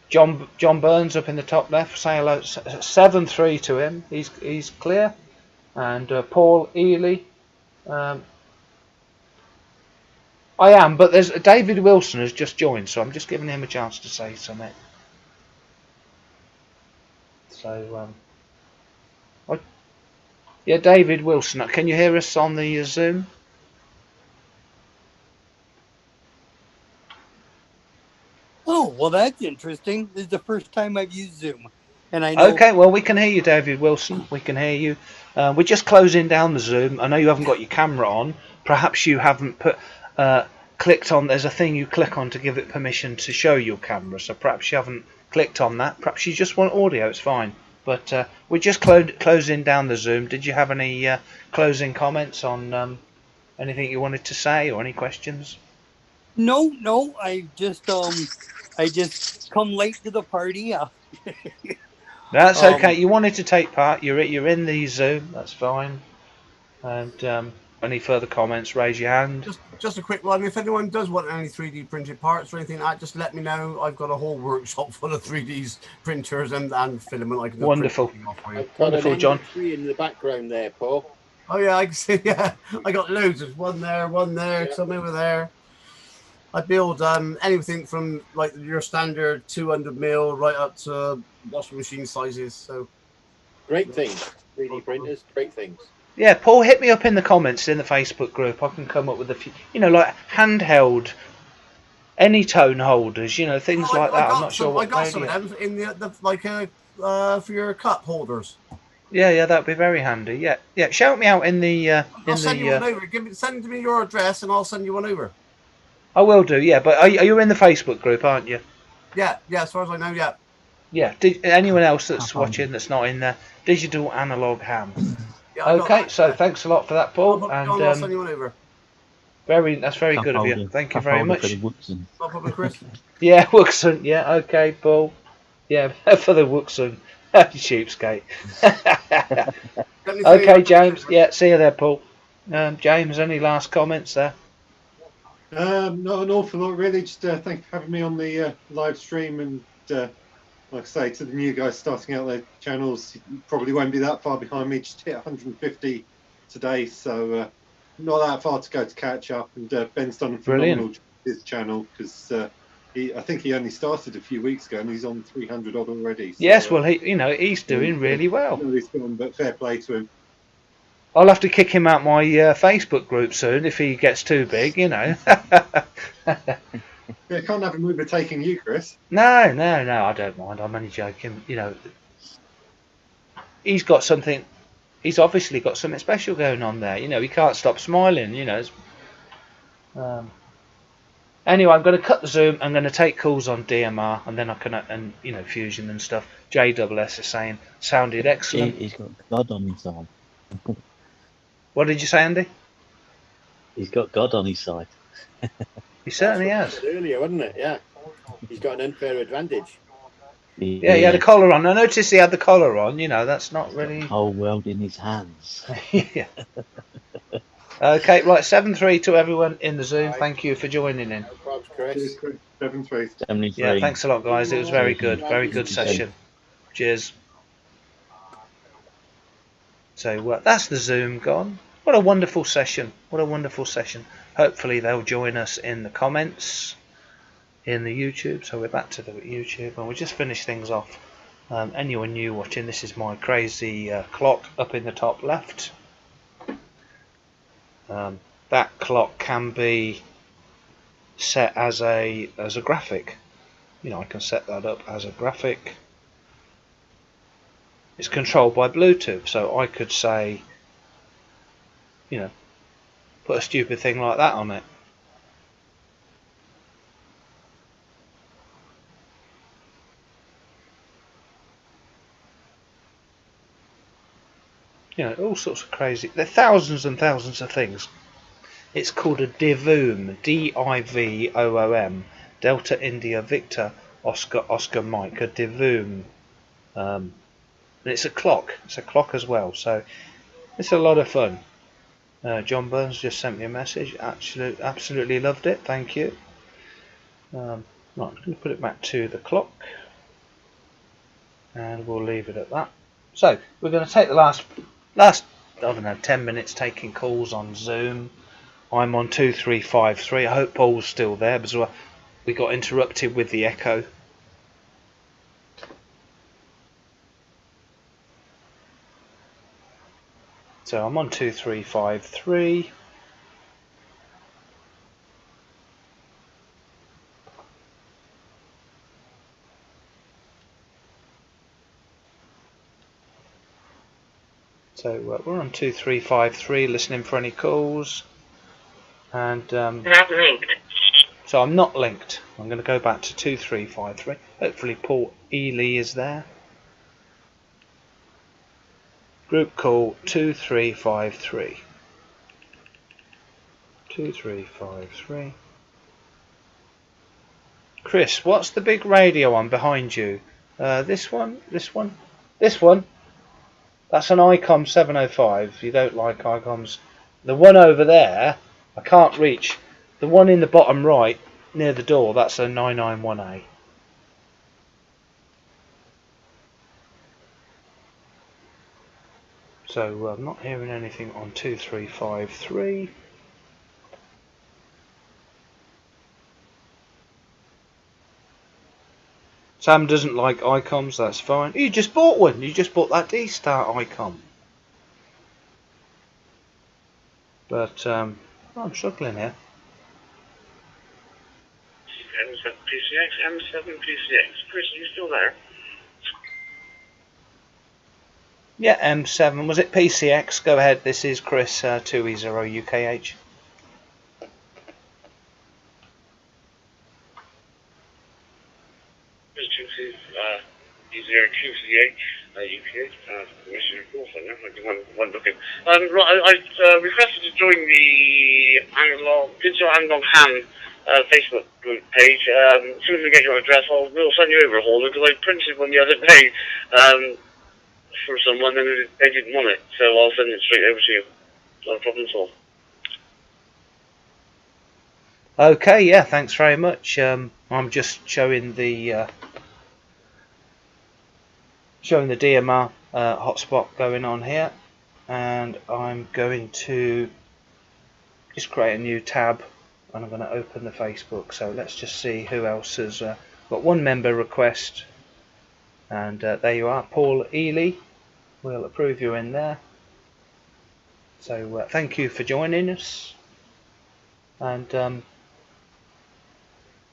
John Burns up in the top left. Say hello. 7-3 to him. He's clear, and Paul Ely. I am, but there's David Wilson has just joined, so I'm just giving him a chance to say something. So, yeah, David Wilson, can you hear us on the Zoom? Oh, well, that's interesting. This is the first time I've used Zoom, and I know. Okay, well, we can hear you, David Wilson. We can hear you. We're just closing down the Zoom. I know you haven't got your camera on. Perhaps you haven't clicked on. There's a thing you click on to give it permission to show your camera. So perhaps you haven't clicked on that. Perhaps you just want audio. It's fine. But we're just closing down the Zoom. Did you have any closing comments on anything you wanted to say or any questions? No. I just come late to the party. That's okay. You wanted to take part. You're in the Zoom. That's fine. And any further comments? Raise your hand. Just a quick one. If anyone does want any 3D printed parts or anything like that, just let me know. I've got a whole workshop full of 3D printers and filament. I can just wonderful. Wonderful, John. In the background there, Paul. Oh yeah, I can see. Yeah, I got loads. There's one there, yeah. Some over there. I build anything from like your standard 200mm right up to washing machine sizes. So great things. 3D printers, great things. Yeah, Paul, hit me up in the comments in the Facebook group. I can come up with a few, like handheld, any tone holders, things like that. I'm not sure what. I got some of them in the for your cup holders. Yeah, that'd be very handy. Yeah. Shout me out in the. I'll send you one over. Send me your address, and I'll send you one over. I will do. Yeah, but are you in the Facebook group, aren't you? Yeah. As far as I know, yeah. Yeah. Anyone else that's watching that's not in there? Digital Analog Ham. Yeah, okay, so thanks a lot for that, Paul. I'll send you one over. That's very good of you. Thank you very much. Chris. Yeah, Wookson. Yeah, okay, Paul. Yeah, for the Wookson. Cheapskate. Okay, James. Yeah, see you there, Paul. James, any last comments there? Not an awful lot, really. Just thank you for having me on the live stream. And like I say, to the new guys starting out their channels, you probably won't be that far behind me. Just hit 150 today, so not that far to go to catch up. And Ben's done a phenomenal job with his channel, because I think he only started a few weeks ago, and he's on 300 odd already. So, yes, well, he's doing really well. He's gone, but fair play to him. I'll have to kick him out my Facebook group soon if he gets too big, Yeah, can't have him overtaking you, Chris. No, I don't mind. I'm only joking. He's got something. He's obviously got something special going on there. He can't stop smiling. Anyway, I'm going to cut the Zoom. I'm going to take calls on DMR, and then I can, Fusion and stuff. JSS is saying sounded excellent. He's got God on his side. What did you say, Andy? He's got God on his side. He certainly has. Earlier, wasn't it? Yeah. He's got an unfair advantage. Yeah, he had a collar on. I noticed he had the collar on. That's not really. The whole world in his hands. Yeah. Okay, right. 7-3 to everyone in the Zoom. Thank you for joining in. No problems, Chris. 7-3. Yeah, thanks a lot, guys. It was very good. Very good session. Cheers. So that's the Zoom gone. What a wonderful session. What a wonderful session. Hopefully they'll join us in the comments in the YouTube. So we're back to the YouTube, and we'll just finish things off. Anyone new watching, this is my crazy clock up in the top left. That clock can be set as a graphic. I can set that up as a graphic. It's controlled by Bluetooth, so I could say, put a stupid thing like that on it. All sorts of crazy. There are thousands and thousands of things. It's called a DIVOOM, DIVOOM, Delta India Victor Oscar Mike, a DIVOOM. And it's a clock. It's a clock as well, so it's a lot of fun. John Burns just sent me a message. Absolutely loved it. Thank you. Right, I'm going to put it back to the clock, and we'll leave it at that. So we're going to take the last I don't know, 10 minutes taking calls on Zoom. I'm on 2353. I hope Paul's still there, because we got interrupted with the echo. So I'm on 2353. So we're on 2353, listening for any calls. And not linked. So I'm not linked. I'm going to go back to 2353. Hopefully Paul Ely is there. Group call 2353. 2353. Chris, what's the big radio on behind you? This one? This one? This one? That's an ICOM 705. You don't like ICOMs. The one over there, I can't reach. The one in the bottom right, near the door, that's a 991A. So I'm not hearing anything on 2353. Sam doesn't like ICOMs, that's fine. You just bought one. You just bought that D-Star ICOM. But I'm struggling here. M7 PCX, M7 PCX. Chris, are you still there? Yeah, M7. Was it PCX? Go ahead. This is Chris 2E0 UKH. I requested to join the Digital Analog Ham Facebook group page. As soon as we get your address, we'll send you over a holder, because I printed one the other day for someone and they didn't want it, so I'll send it straight over to you. No problem at all. Okay, yeah, thanks very much. I'm just showing the DMR hotspot going on here, and I'm going to just create a new tab, and I'm going to open the Facebook. So let's just see who else has got one member request, and there you are, Paul Ely. We'll approve you in there. So thank you for joining us, and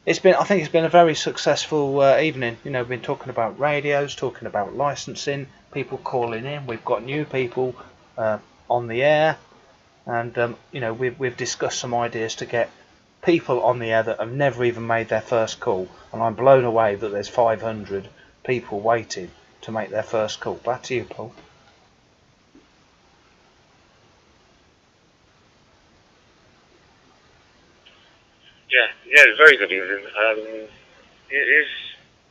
I think it's been a very successful evening. You know, we've been talking about radios, talking about licensing, people calling in. We've got new people on the air, and you know, we've discussed some ideas to get people on the air that have never even made their first call. And I'm blown away that there's 500 people waiting to make their first call. Back to you, Paul. Yeah, very good evening. It is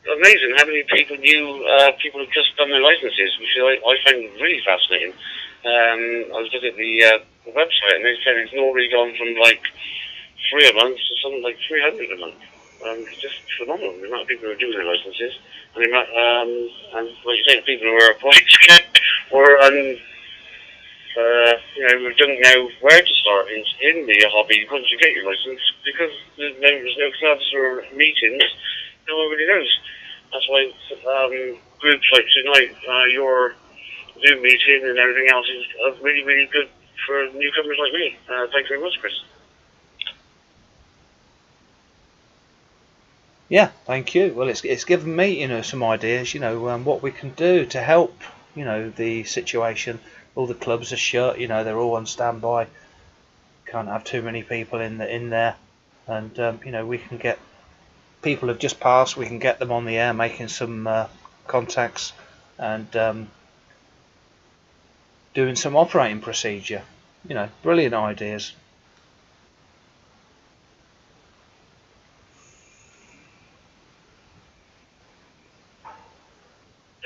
amazing how many people knew people have just done their licenses, which I find really fascinating. I was looking at the website, and they said it's normally gone from like 3 a month to something like 300 a month. It's just phenomenal the amount of people who are doing their licenses, and the amount, and like you say, people who are quite scared or you know, we don't know where to start in the hobby once you get your license, because there's no clubs or meetings. No one really knows. That's why groups like tonight, your Zoom meeting and everything else is really, really good for newcomers like me. Thanks very much, Chris. Yeah, thank you. Well, it's given me, you know, some ideas, you know, what we can do to help, you know, the situation. All the clubs are shut, you know, they're all on standby. Can't have too many people in there, and you know, we can get people have just passed. We can get them on the air, making some contacts, and doing some operating procedure. You know, brilliant ideas.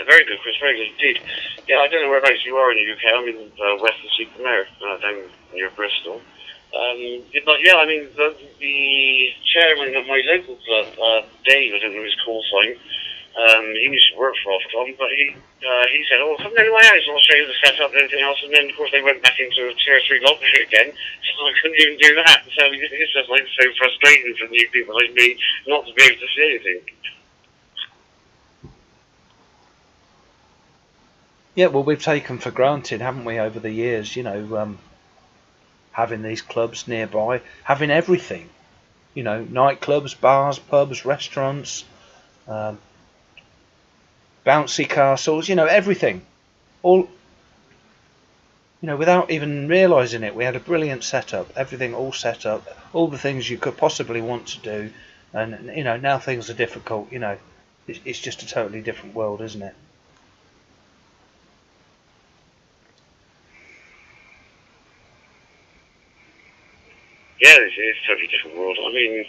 Very good, Chris. Very good indeed. Yeah, I don't know whereabouts you are in the UK. I'm in west of Supermare, down near Bristol. But yeah, I mean, the chairman of my local club, Dave, I don't know his call sign. He used to work for Ofcom, but he said, "Oh, come down to my house, and I'll show you the setup and everything else." And then, of course, they went back into a tier 3 lobby again, so I couldn't even do that. So it's just like so frustrating for new people like me not to be able to see anything. Yeah, well, we've taken for granted, haven't we, over the years, you know, having these clubs nearby, having everything, you know, nightclubs, bars, pubs, restaurants, bouncy castles, you know, everything, all, you know, without even realising it. We had a brilliant setup, everything all set up, all the things you could possibly want to do, and, you know, now things are difficult, you know, it's just a totally different world, isn't it? Yeah, it's a totally different world. I mean,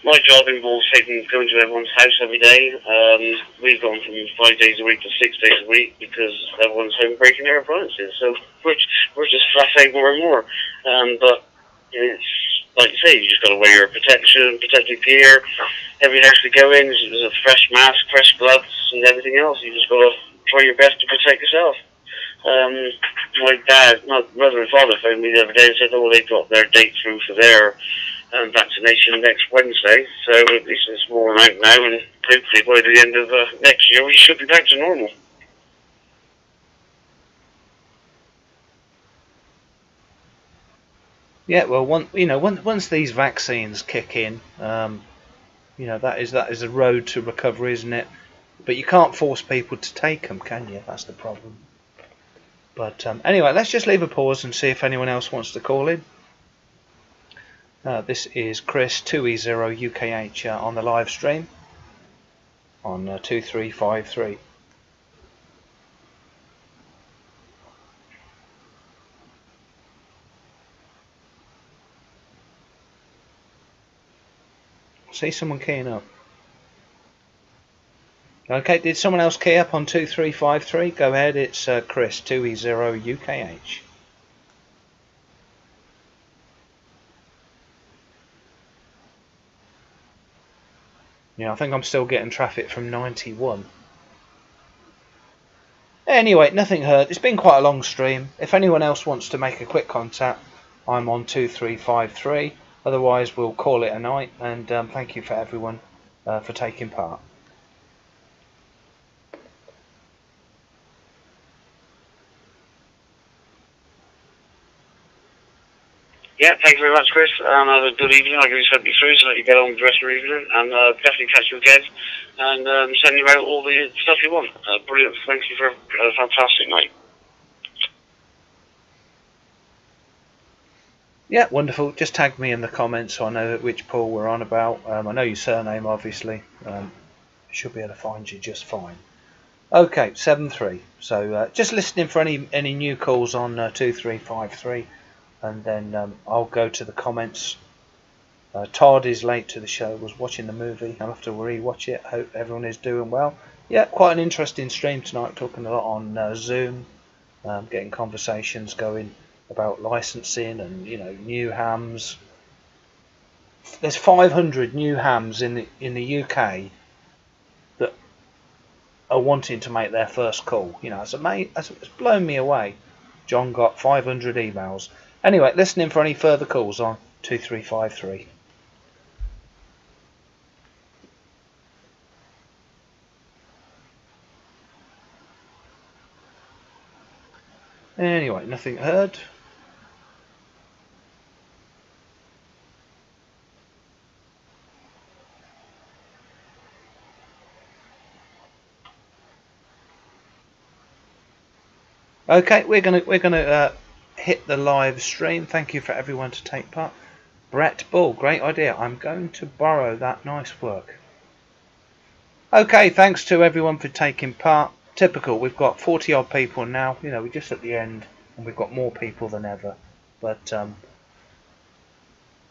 my job involves going to everyone's house every day. We've gone from 5 days a week to 6 days a week because everyone's home breaking their appliances. So we're just flat out more and more. But it's like you say, you just got to wear your protection, protective gear. Every house we go in, there's a fresh mask, fresh gloves, and everything else. You just got to try your best to protect yourself. My mother and father phoned me the other day and said, "Oh, they've got their date through for their vaccination next Wednesday, so at least it's more out now, and hopefully by the end of next year we should be back to normal." Yeah, well, once these vaccines kick in, you know, that is a road to recovery, isn't it? But you can't force people to take them, can you? That's the problem. But anyway, let's just leave a pause and see if anyone else wants to call in. This is Chris 2E0 UKH on the live stream on 2353. See someone keying up. Okay, did someone else key up on 2353? Go ahead, it's Chris 2E0 UKH. I think I'm still getting traffic from 91. Anyway, nothing heard. It's been quite a long stream. If anyone else wants to make a quick contact, I'm on 2353. Otherwise, we'll call it a night. And thank you for everyone for taking part. Yeah, thank you very much, Chris. Have a good evening. Like I said before, so let you get on with the rest of your evening, and definitely catch you again, and send you out all the stuff you want. Brilliant. Thank you for a fantastic night. Yeah, wonderful. Just tag me in the comments so I know which pool we're on about. I know your surname, obviously. Should be able to find you just fine. Okay, 7-3. So just listening for any new calls on 2353. And then I'll go to the comments. Todd is late to the show, was watching the movie. I'll have to re-watch it. Hope everyone is doing well. Yeah, quite an interesting stream tonight, talking a lot on Zoom, getting conversations going about licensing and new hams. There's 500 new hams in the UK that are wanting to make their first call. It's blown me away. John got 500 emails. Anyway, listening for any further calls on 2353. Anyway, nothing heard. Okay, we're gonna hit the live stream. Thank you for everyone to take part. Brett Bull, great idea. I'm going to borrow that. Nice work. Okay, thanks to everyone for taking part. Typical, we've got 40 odd people now. We're just at the end and we've got more people than ever. But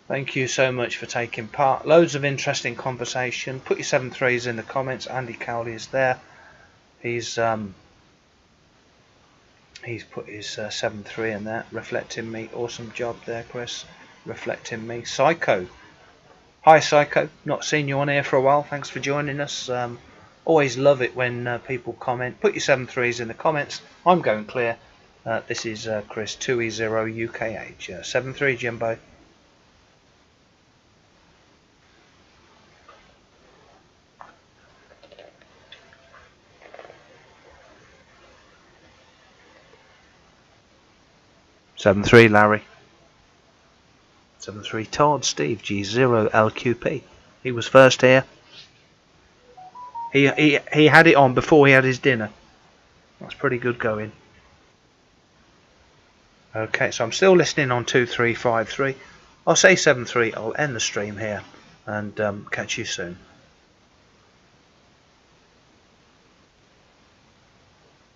thank you so much for taking part. Loads of interesting conversation. Put your 7-3s in the comments. Andy Cowley is there. He's put his 7-3 in there, reflecting me. Awesome job there, Chris. Reflecting me. Psycho. Hi, Psycho. Not seen you on here for a while. Thanks for joining us. Always love it when people comment. Put your 7-3s in the comments. I'm going clear. This is Chris 2E0 UKH. 7-3 Jimbo. Seven three Larry. 7-3 Todd Steve G0 LQP. He was first here. He had it on before he had his dinner. That's pretty good going. Okay, so I'm still listening on 2353. I'll say 7-3. I'll end the stream here and catch you soon.